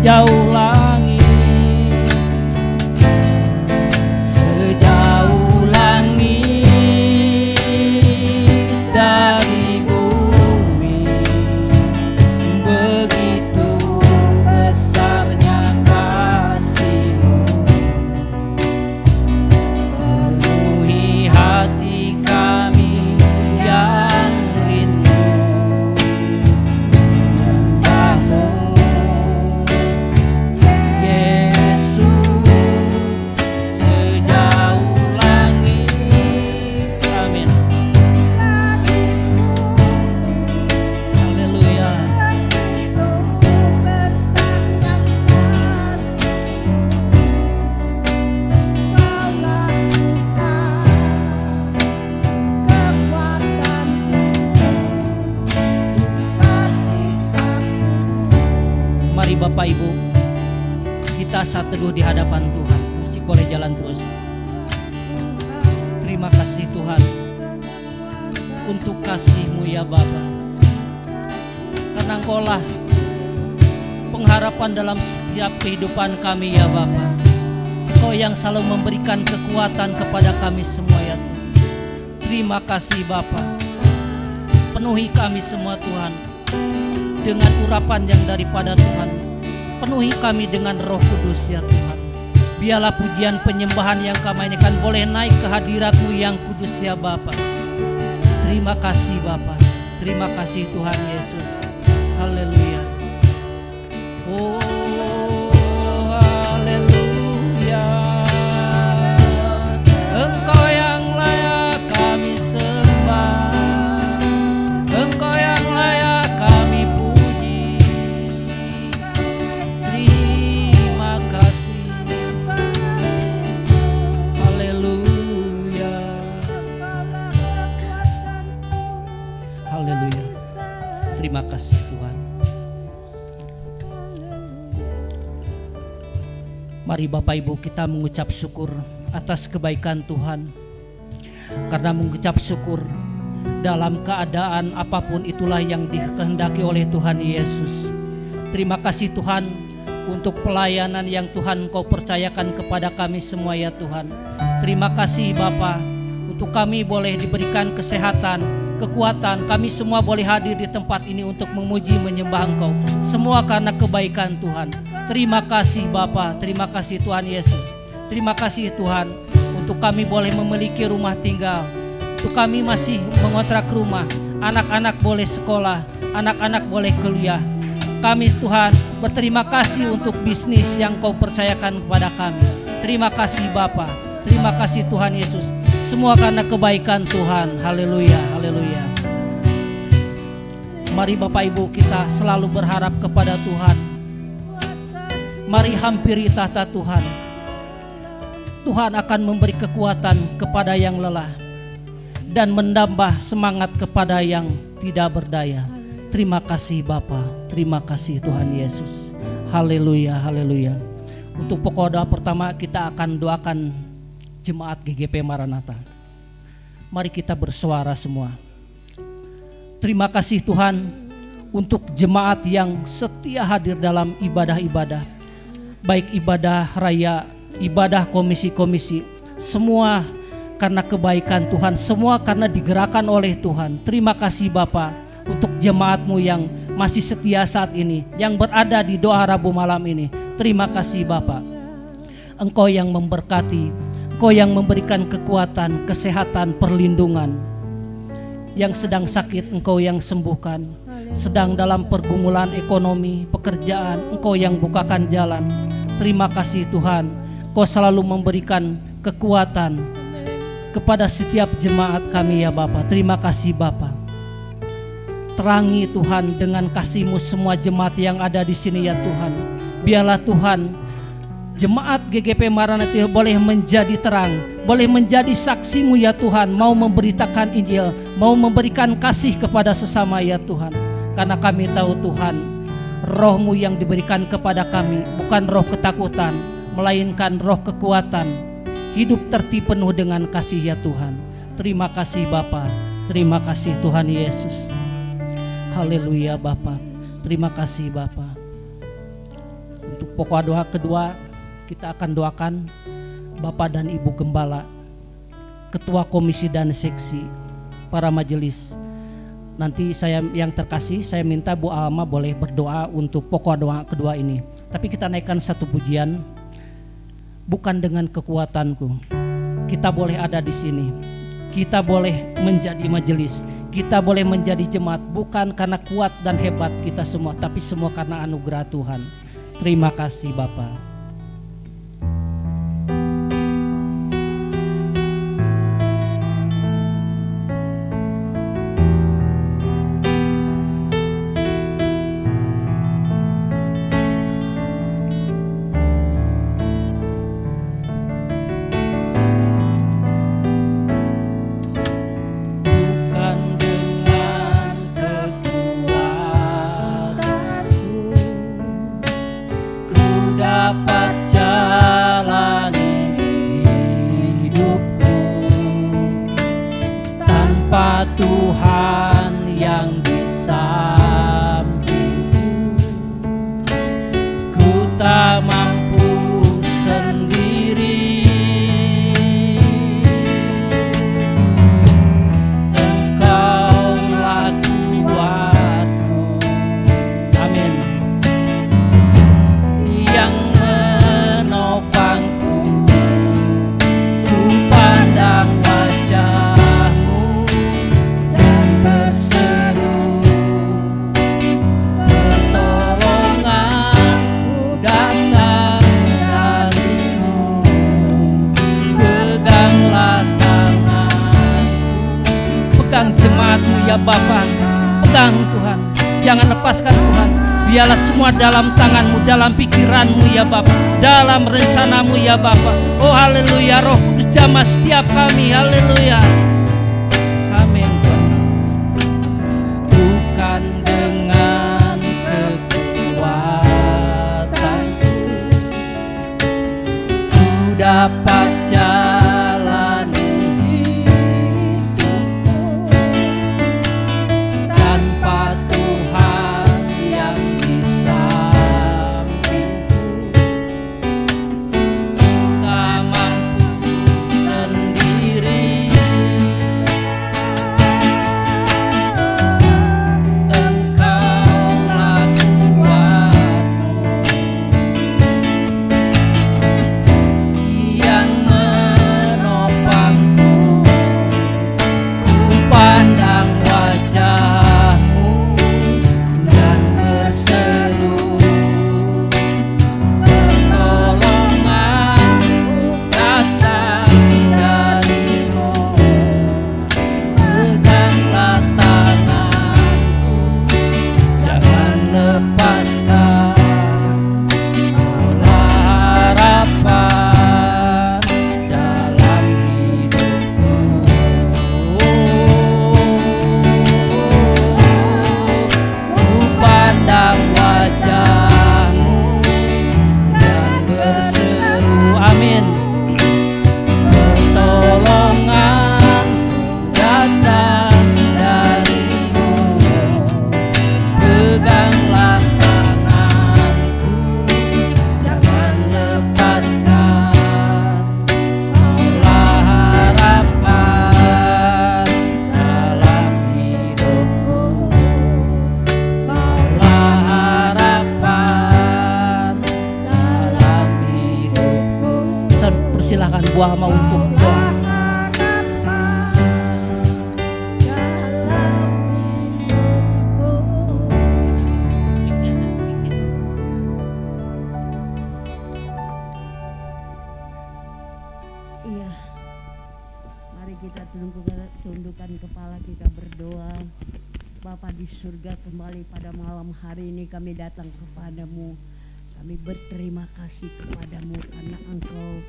E: sejauh langit, sejauh langit dari bumi, begitu besarnya kasih-Mu, penuhi hati kami yang rindu menyembah-Mu. Mari Bapak Ibu, kita saat teduh di hadapan Tuhan. Musik boleh jalan terus. Terima kasih Tuhan untuk kasih-Mu ya Bapa. Karena Engkau-lah pengharapan dalam setiap kehidupan kami ya Bapa. Engkau yang selalu memberikan kekuatan kepada kami semua ya Tuhan. Terima kasih Bapa. Penuhi kami semua Tuhan dengan urapan yang daripada Tuhan. Penuhi kami dengan Roh Kudus ya Tuhan. Biarlah pujian penyembahan yang kami ini kan boleh naik ke hadirat-Mu yang kudus ya Bapa. Terima kasih Bapa. Terima kasih Tuhan Yesus. Haleluya. Oh haleluya. Engkau yang layak kami sembah. Engkau yang layak kami puji. Terima kasih. Haleluya. Haleluya. Terima kasih Tuhan. Mari Bapak Ibu kita mengucap syukur atas kebaikan Tuhan. Karena mengucap syukur dalam keadaan apapun itulah yang dikehendaki oleh Tuhan Yesus. Terima kasih Tuhan untuk pelayanan yang Tuhan Kau percayakan kepada kami semua ya Tuhan. Terima kasih Bapa untuk kami boleh diberikan kesehatan, kekuatan. Kami semua boleh hadir di tempat ini untuk memuji menyembah Engkau. Semua karena kebaikan Tuhan. Terima kasih Bapa, terima kasih Tuhan Yesus. Terima kasih Tuhan untuk kami boleh memiliki rumah tinggal. Untuk kami masih mengontrak rumah. Anak-anak boleh sekolah, anak-anak boleh kuliah. Kami Tuhan berterima kasih untuk bisnis yang Kau percayakan kepada kami. Terima kasih Bapa, terima kasih Tuhan Yesus. Semua karena kebaikan Tuhan. Haleluya, haleluya. Mari Bapak Ibu kita selalu berharap kepada Tuhan. Mari hampiri tahta Tuhan. Tuhan akan memberi kekuatan kepada yang lelah dan menambah semangat kepada yang tidak berdaya. Terima kasih Bapa, terima kasih Tuhan Yesus. Haleluya, haleluya. Untuk pokok doa pertama kita akan doakan Jemaat GGP Maranatha. Mari kita bersuara semua. Terima kasih Tuhan untuk jemaat yang setia hadir dalam ibadah-ibadah. Baik ibadah raya, ibadah komisi-komisi. Semua karena kebaikan Tuhan, semua karena digerakkan oleh Tuhan. Terima kasih Bapa untuk jemaat-Mu yang masih setia saat ini, yang berada di doa Rabu malam ini. Terima kasih Bapa. Engkau yang memberkati, Engkau yang memberikan kekuatan, kesehatan, perlindungan. Yang sedang sakit Engkau yang sembuhkan, sedang dalam pergumulan ekonomi, pekerjaan, Engkau yang bukakan jalan. Terima kasih Tuhan, Engkau selalu memberikan kekuatan kepada setiap jemaat kami ya Bapa. Terima kasih Bapa. Terangi Tuhan dengan kasih-Mu semua jemaat yang ada di sini ya Tuhan. Biarlah Tuhan jemaat GGP Maranatha boleh menjadi terang, boleh menjadi saksi-Mu ya Tuhan, mau memberitakan Injil, mau memberikan kasih kepada sesama ya Tuhan. Karena kami tahu Tuhan, Roh-Mu yang diberikan kepada kami bukan roh ketakutan, melainkan roh kekuatan, hidup tertib penuh dengan kasih ya Tuhan. Terima kasih Bapa, terima kasih Tuhan Yesus. Haleluya Bapa, terima kasih Bapa. Untuk pokok doa kedua, kita akan doakan Bapak dan Ibu Gembala, Ketua Komisi dan Seksi, para majelis. Nanti saya yang terkasih, saya minta Bu Alma boleh berdoa untuk pokok doa kedua ini. Tapi kita naikkan satu pujian. Bukan dengan kekuatanku, kita boleh ada di sini. Kita boleh menjadi majelis, kita boleh menjadi jemaat, bukan karena kuat dan hebat kita semua, tapi semua karena anugerah Tuhan. Terima kasih Bapak. Tuhan yang di sampingku, ku tak mampu sendiri. Engkaulah kuatku, amin, yang menopangku. Ku pandang wajah-Mu dan berseru, pertolonganku datang dari-Mu. Peganglah tanganku, pegang jemaat-Mu ya Bapa, pegang Tuhan, jangan lepaskan Tuhan. Biarlah semua dalam tangan-Mu, dalam pikiran-Mu ya Bapa, dalam rencana-Mu ya Bapa. Oh haleluya, Roh Kudus jamah setiap kami, haleluya. Amin Tuhan. Bukan dengan kekuatanku ku dapat jalani hidupku, tanpa Tuhan yang di sampingku, tak mampu sendiri. Engkaulah kuatku, yang menopangku. Ku pandang wajah-Mu dan berseru, pertolonganku datang dari-Mu. Peganglah tanganku, jangan lepaskan. Kaulah harapan dalam hidupku. Ku pandang wajah-Mu dan berseru, amin, pertolonganku datang dari-Mu. Peganglah tanganku, jangan lepaskan. Kaulah harapan dalam hidupku. Kaulah harapan dalam hidupku. Persilahkan buah mau untuk doa.
F: Iya, mari kita tundukkan kepala kita berdoa. Bapa di surga, kembali pada malam hari ini kami datang kepadamu. Kami berterima kasih kepadamu karena Engkau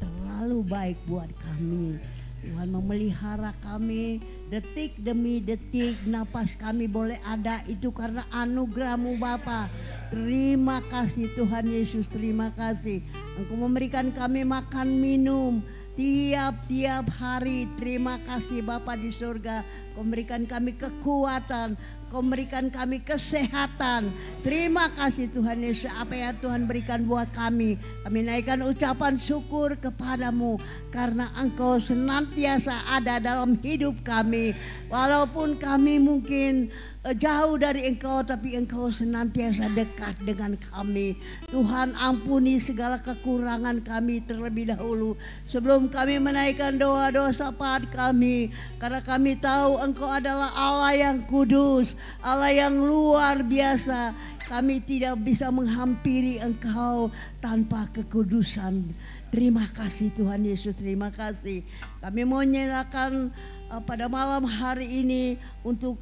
F: terlalu baik buat kami. Tuhan memelihara kami detik demi detik, napas kami boleh ada itu karena anugerah-Mu Bapa. Terima kasih Tuhan Yesus, terima kasih. Engkau memberikan kami makan minum tiap-tiap hari. Terima kasih Bapa di surga. Kau memberikan kami kekuatan, Kau memberikan kami kesehatan. Terima kasih Tuhan Yesus, apa yang Tuhan berikan buat kami. Kami naikkan ucapan syukur kepadamu karena Engkau senantiasa ada dalam hidup kami. Walaupun kami mungkin jauh dari Engkau, tapi Engkau senantiasa dekat dengan kami. Tuhan, ampuni segala kekurangan kami terlebih dahulu sebelum kami menaikkan doa-doa syafaat kami, karena kami tahu Engkau adalah Allah yang kudus, Allah yang luar biasa. Kami tidak bisa menghampiri Engkau tanpa kekudusan. Terima kasih Tuhan Yesus, terima kasih. Kami mau menyerahkan pada malam hari ini untuk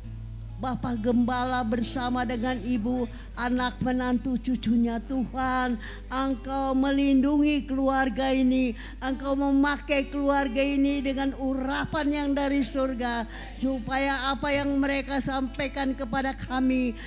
F: Bapak Gembala bersama dengan Ibu, anak menantu cucunya Tuhan. Engkau melindungi keluarga ini, Engkau memakai keluarga ini dengan urapan yang dari surga, supaya apa yang mereka sampaikan kepada kami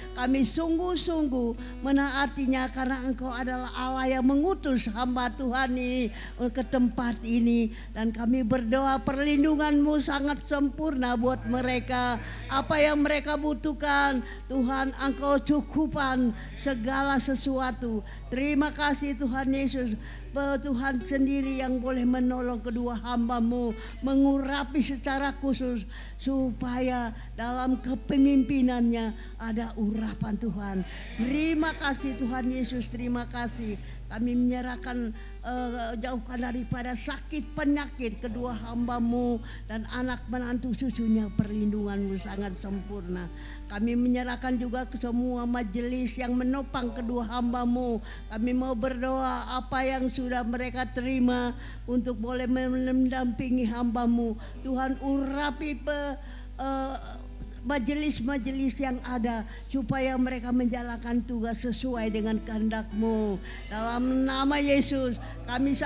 F: sungguh-sungguh menaatinya, karena Engkau adalah Allah yang mengutus hamba Tuhan ini ke tempat ini. Dan kami berdoa perlindungan-Mu sangat sempurna buat mereka. Apa yang mereka butuhkan, Tuhan Engkau cukupan segala sesuatu. Terima kasih Tuhan Yesus. Tuhan sendiri yang boleh menolong kedua hamba-Mu, mengurapi secara khusus supaya dalam kepemimpinannya ada urapan Tuhan. Terima kasih Tuhan Yesus, terima kasih. Kami menyerahkan jauhkan daripada sakit penyakit kedua hamba-Mu dan anak menantu cucunya, perlindungan-Mu sangat sempurna. Kami menyerahkan juga ke semua majelis yang menopang kedua hamba-Mu. Kami mau berdoa apa yang sudah mereka terima untuk boleh mendampingi hamba-Mu. Tuhan urapi majelis-majelis yang ada supaya mereka menjalankan tugas sesuai dengan kehendak-Mu. Dalam nama Yesus kami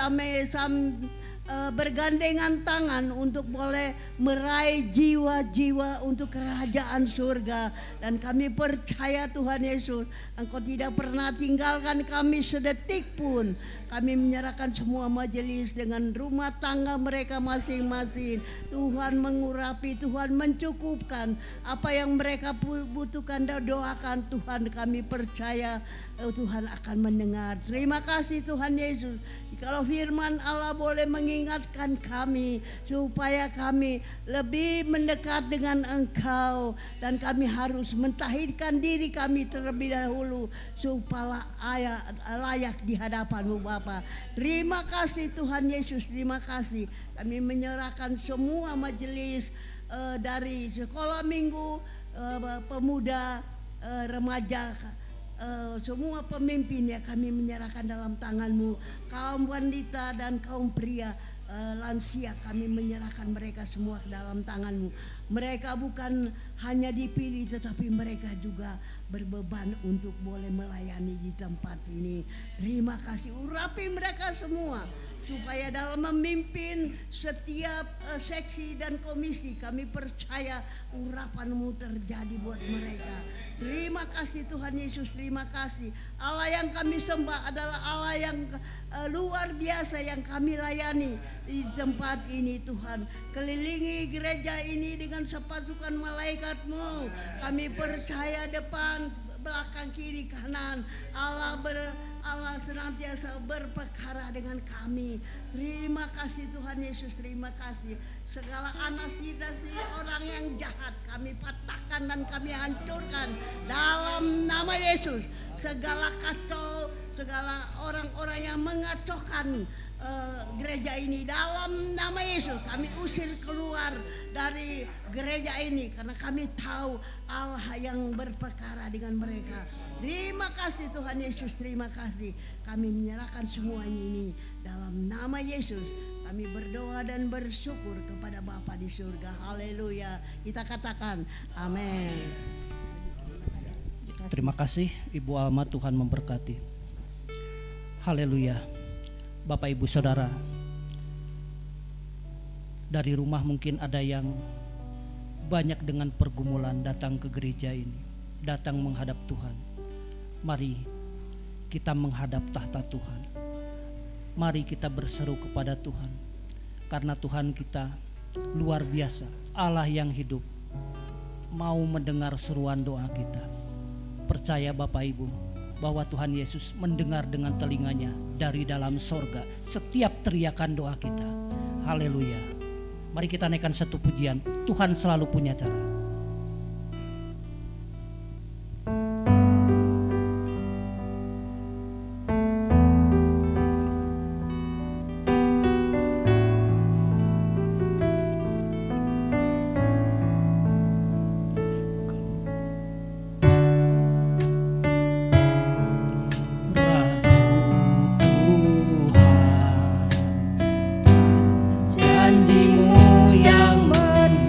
F: bergandengan tangan untuk boleh meraih jiwa-jiwa untuk kerajaan surga. Dan kami percaya Tuhan Yesus, Engkau tidak pernah tinggalkan kami sedetik pun. Kami menyerahkan semua majelis dengan rumah tangga mereka masing-masing. Tuhan mengurapi, Tuhan mencukupkan apa yang mereka butuhkan dan doakan. Tuhan kami percaya Tuhan akan mendengar. Terima kasih Tuhan Yesus. Kalau firman Allah boleh mengingatkan kami supaya kami lebih mendekat dengan Engkau, dan kami harus mentahirkan diri kami terlebih dahulu supaya layak di hadapan-Mu Bapa. Terima kasih Tuhan Yesus, terima kasih. Kami menyerahkan semua majelis dari sekolah minggu, pemuda, remaja, semua pemimpin ya kami menyerahkan dalam tangan-Mu. Kaum wanita dan kaum pria, lansia, kami menyerahkan mereka semua ke dalam tangan-Mu. Mereka bukan hanya dipilih, tetapi mereka juga berbeban untuk boleh melayani di tempat ini. Terima kasih, urapi mereka semua supaya dalam memimpin setiap seksi dan komisi, kami percaya urapan-Mu terjadi buat mereka. Terima kasih Tuhan Yesus, terima kasih. Allah yang kami sembah adalah Allah yang luar biasa yang kami layani di tempat ini Tuhan. Kelilingi gereja ini dengan sepasukan malaikat-Mu. Kami percaya depan, belakang, kiri, kanan Allah senantiasa berperkara dengan kami. Terima kasih Tuhan Yesus, terima kasih. Segala anasi-nasi orang yang jahat kami patahkan dan kami hancurkan dalam nama Yesus. Segala kacau, segala orang-orang yang mengacaukan gereja ini dalam nama Yesus kami usir keluar dari gereja ini, karena kami tahu Allah yang berperkara dengan mereka. Terima kasih Tuhan Yesus, terima kasih. Kami menyerahkan semuanya ini dalam nama Yesus. Kami berdoa dan bersyukur kepada Bapa di surga. Haleluya. Kita katakan amin.
E: Terima kasih Ibu Alma, Tuhan memberkati. Haleluya. Bapak Ibu Saudara, dari rumah mungkin ada yang banyak dengan pergumulan datang ke gereja ini, datang menghadap Tuhan. Mari kita menghadap tahta Tuhan. Mari kita berseru kepada Tuhan, karena Tuhan kita luar biasa, Allah yang hidup, mau mendengar seruan doa kita. Percaya Bapak Ibu bahwa Tuhan Yesus mendengar dengan telinganya dari dalam sorga setiap teriakan doa kita. Haleluya. Mari kita naikkan satu pujian. Tuhan selalu punya cara.
G: Janji-Mu yang menghibur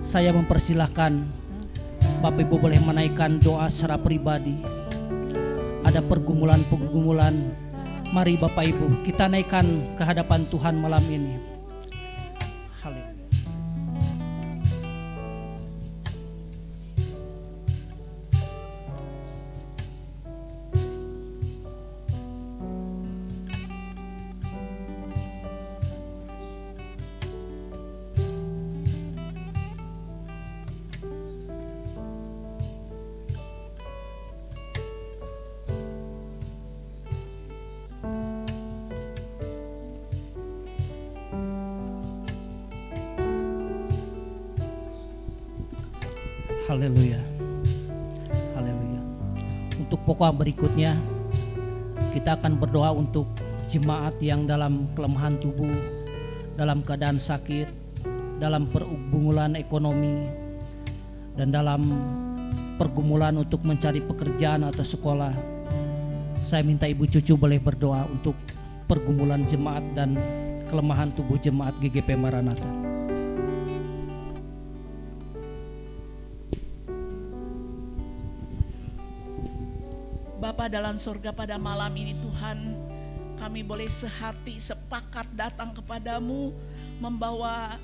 E: Saya mempersilahkan Bapak Ibu boleh menaikkan doa secara pribadi. Ada pergumulan-pergumulan, mari Bapak Ibu kita naikkan ke hadapan Tuhan malam ini. Haleluya. Haleluya. Haleluya. Untuk pokok berikutnya kita akan berdoa untuk jemaat yang dalam kelemahan tubuh, dalam keadaan sakit, dalam pergumulan ekonomi, dan dalam pergumulan untuk mencari pekerjaan atau sekolah. Saya minta Ibu Cucu boleh berdoa untuk pergumulan jemaat dan kelemahan tubuh jemaat GGP Maranatha.
D: Bapa dalam surga, pada malam ini Tuhan, kami boleh sehati sepakat datang kepadamu membawa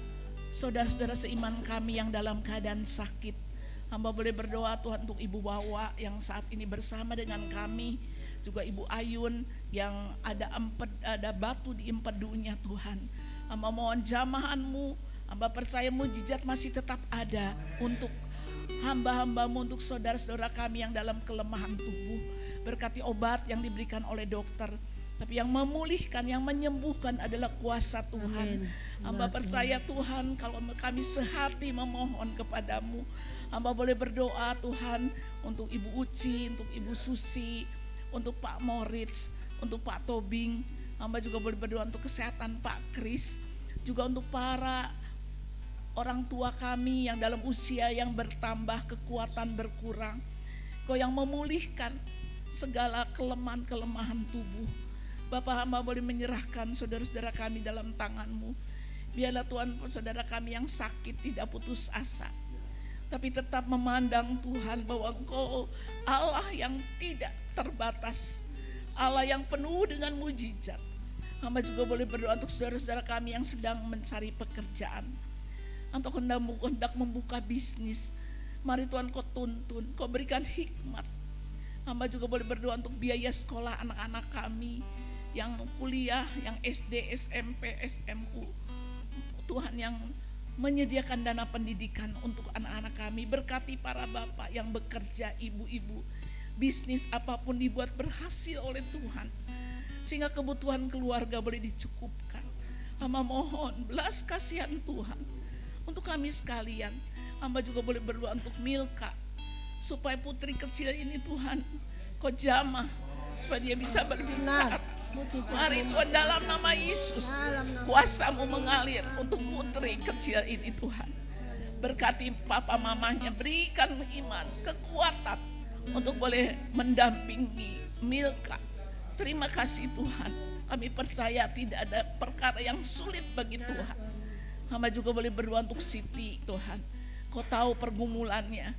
D: saudara-saudara seiman kami yang dalam keadaan sakit. Hamba boleh berdoa Tuhan untuk Ibu Wawa yang saat ini bersama dengan kami, juga Ibu Ayun yang ada batu di empedunya Tuhan. Hamba mohon jamahan-Mu, hamba percaya mujizat masih tetap ada untuk hamba-hambamu, untuk saudara-saudara kami yang dalam kelemahan tubuh. Berkati obat yang diberikan oleh dokter, tapi yang memulihkan, yang menyembuhkan adalah kuasa Tuhan. Hamba percaya Tuhan, kalau kami sehati memohon kepadamu, hamba boleh berdoa Tuhan untuk Ibu Uci, untuk Ibu Susi, untuk Pak Moritz, untuk Pak Tobing. Hamba juga boleh berdoa untuk kesehatan Pak Kris, juga untuk para orang tua kami yang dalam usia yang bertambah, kekuatan berkurang. Kau yang memulihkan segala kelemahan-kelemahan tubuh. Bapak, hamba boleh menyerahkan saudara-saudara kami dalam tangan-Mu. Biarlah Tuhan, saudara kami yang sakit tidak putus asa, tapi tetap memandang Tuhan bahwa Engkau Allah yang tidak terbatas, Allah yang penuh dengan mujizat. Hamba juga boleh berdoa untuk saudara-saudara kami yang sedang mencari pekerjaan, untuk hendak membuka bisnis. Mari Tuhan, Kau tuntun, Kau berikan hikmat. Hamba juga boleh berdoa untuk biaya sekolah anak-anak kami yang kuliah, yang SD, SMP, SMU. Tuhan yang menyediakan dana pendidikan untuk anak-anak kami. Berkati para bapak yang bekerja, ibu-ibu. Bisnis apapun dibuat berhasil oleh Tuhan, sehingga kebutuhan keluarga boleh dicukupkan. Hamba mohon belas kasihan Tuhan untuk kami sekalian. Hamba juga boleh berdoa untuk Milka, supaya putri kecil ini Tuhan, Kau jamah supaya dia bisa berbicara. Mari Tuhan, dalam nama Yesus, kuasa-Mu mengalir untuk putri kecil ini Tuhan. Berkati papa mamanya, berikan iman, kekuatan untuk boleh mendampingi Milka. Terima kasih Tuhan, kami percaya tidak ada perkara yang sulit bagi Tuhan. Hamba juga boleh berdoa untuk Siti Tuhan. Kau tahu pergumulannya,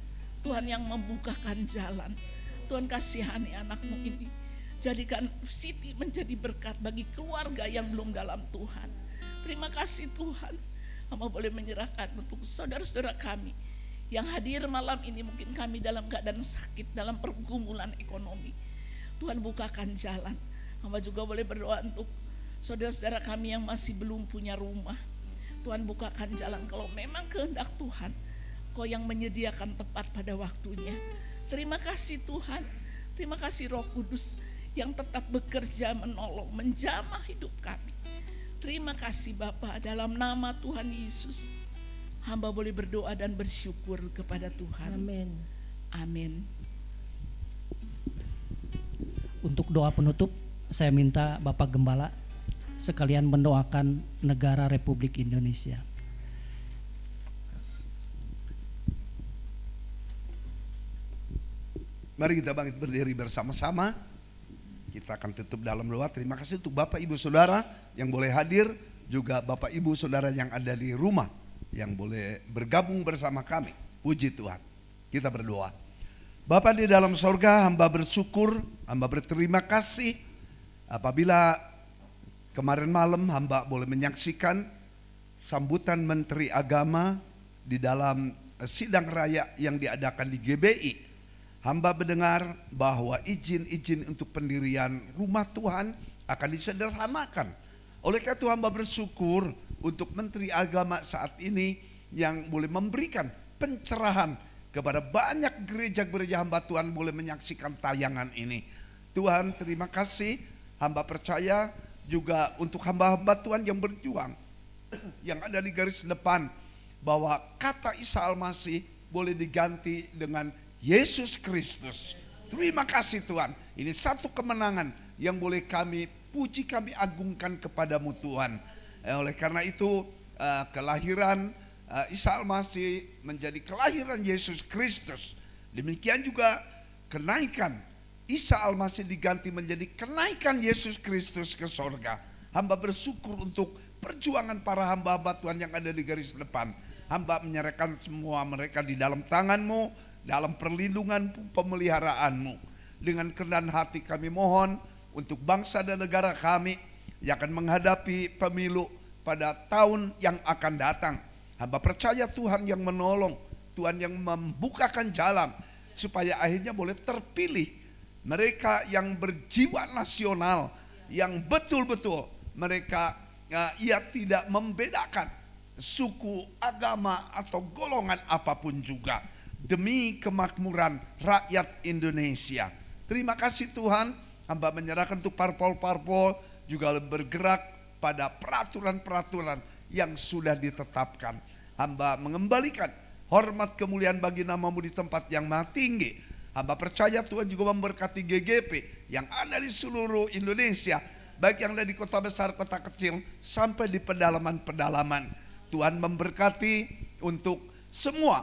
D: Tuhan yang membukakan jalan. Tuhan, kasihani anak-Mu ini. Jadikan Siti menjadi berkat bagi keluarga yang belum dalam Tuhan. Terima kasih Tuhan. Hamba boleh menyerahkan untuk saudara-saudara kami yang hadir malam ini. Mungkin kami dalam keadaan sakit, dalam pergumulan ekonomi. Tuhan, bukakan jalan. Hamba juga boleh berdoa untuk saudara-saudara kami yang masih belum punya rumah. Tuhan, bukakan jalan. Kalau memang kehendak Tuhan, Kau yang menyediakan tepat pada waktunya. Terima kasih Tuhan. Terima kasih Roh Kudus yang tetap bekerja menolong, menjamah hidup kami. Terima kasih Bapa, dalam nama Tuhan Yesus hamba boleh berdoa dan bersyukur kepada Tuhan.
F: Amin.
D: Amin.
E: Untuk doa penutup, saya minta Bapak Gembala sekalian mendoakan negara Republik Indonesia.
C: Mari kita bangkit berdiri bersama-sama. Kita akan tutup dalam doa. Terima kasih untuk Bapak Ibu Saudara yang boleh hadir, juga Bapak Ibu Saudara yang ada di rumah yang boleh bergabung bersama kami. Puji Tuhan. Kita berdoa. Bapa di dalam sorga, hamba bersyukur, hamba berterima kasih apabila kemarin malam hamba boleh menyaksikan sambutan Menteri Agama di dalam sidang raya yang diadakan di GBI. Hamba mendengar bahwa izin-izin untuk pendirian rumah Tuhan akan disederhanakan. Oleh karena itu hamba bersyukur untuk Menteri Agama saat ini yang boleh memberikan pencerahan kepada banyak gereja-gereja hamba Tuhan boleh menyaksikan tayangan ini. Tuhan terima kasih, hamba percaya juga untuk hamba-hamba Tuhan yang berjuang, yang ada di garis depan, bahwa kata Isa Al-Masih boleh diganti dengan Yesus Kristus. Terima kasih Tuhan, ini satu kemenangan yang boleh kami puji, kami agungkan kepadamu Tuhan. Oleh karena itu kelahiran Isa Al-Masih menjadi kelahiran Yesus Kristus. Demikian juga kenaikan Isa Al-Masih diganti menjadi kenaikan Yesus Kristus ke sorga. Hamba bersyukur untuk perjuangan para hamba-hamba Tuhan yang ada di garis depan. Hamba menyerahkan semua mereka di dalam tangan-Mu, dalam perlindungan pemeliharaanmu. Dengan kerendahan hati kami mohon untuk bangsa dan negara kami yang akan menghadapi pemilu pada tahun yang akan datang. Hamba percaya Tuhan yang menolong, Tuhan yang membukakan jalan supaya akhirnya boleh terpilih mereka yang berjiwa nasional, yang betul-betul mereka ia tidak membedakan suku, agama atau golongan apapun juga, demi kemakmuran rakyat Indonesia. Terima kasih Tuhan, hamba menyerahkan untuk parpol-parpol juga bergerak pada peraturan-peraturan yang sudah ditetapkan. Hamba mengembalikan hormat kemuliaan bagi namamu di tempat yang maha tinggi. Hamba percaya Tuhan juga memberkati GGP yang ada di seluruh Indonesia, baik yang ada di kota besar, kota kecil, sampai di pedalaman-pedalaman. Tuhan memberkati untuk semua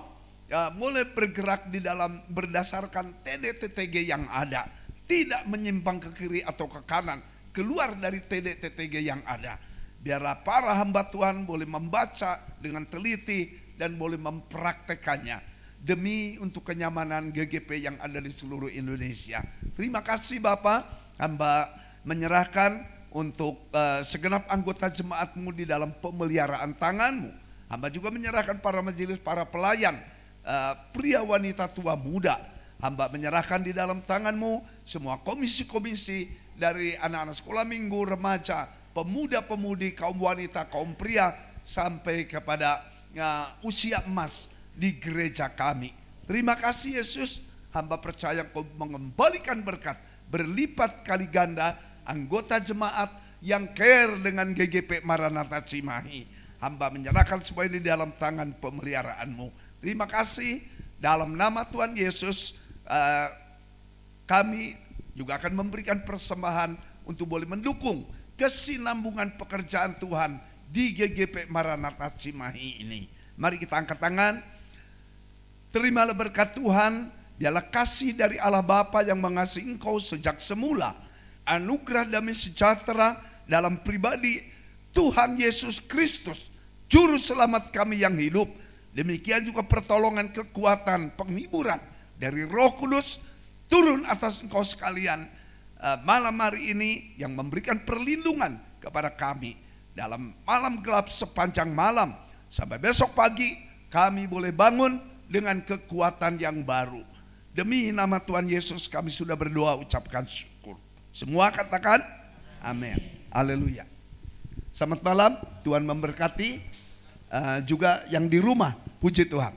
C: mulai bergerak di dalam berdasarkan TD-TTG yang ada, tidak menyimpang ke kiri atau ke kanan, keluar dari TD-TTG yang ada. Biarlah para hamba Tuhan boleh membaca dengan teliti dan boleh mempraktekannya demi untuk kenyamanan GGP yang ada di seluruh Indonesia. Terima kasih Bapak, hamba menyerahkan untuk segenap anggota jemaat-Mu di dalam pemeliharaan tangan-Mu. Hamba juga menyerahkan para majelis, para pelayan, pria, wanita, tua, muda. Hamba menyerahkan di dalam tangan-Mu semua komisi-komisi dari anak-anak sekolah minggu, remaja, pemuda-pemudi, kaum wanita, kaum pria, sampai kepada usia emas di gereja kami. Terima kasih Yesus, hamba percaya Kau mengembalikan berkat berlipat kali ganda anggota jemaat yang care dengan GGP Maranatha Cimahi. Hamba menyerahkan semua ini dalam tangan pemeliharaan-Mu. Terima kasih, dalam nama Tuhan Yesus kami juga akan memberikan persembahan untuk boleh mendukung kesinambungan pekerjaan Tuhan di GGP Maranatha Cimahi ini. Mari kita angkat tangan. Terimalah berkat Tuhan, biarlah kasih dari Allah Bapa yang mengasihi engkau sejak semula, anugerah damai sejahtera dalam pribadi Tuhan Yesus Kristus, Juru Selamat kami yang hidup, demikian juga pertolongan, kekuatan, penghiburan dari Roh Kudus turun atas engkau sekalian malam hari ini, yang memberikan perlindungan kepada kami dalam malam gelap sepanjang malam sampai besok pagi. Kami boleh bangun dengan kekuatan yang baru. Demi nama Tuhan Yesus kami sudah berdoa, ucapkan syukur. Semua katakan amin. Haleluya. Selamat malam, Tuhan memberkati juga yang di rumah. Puji Tuhan.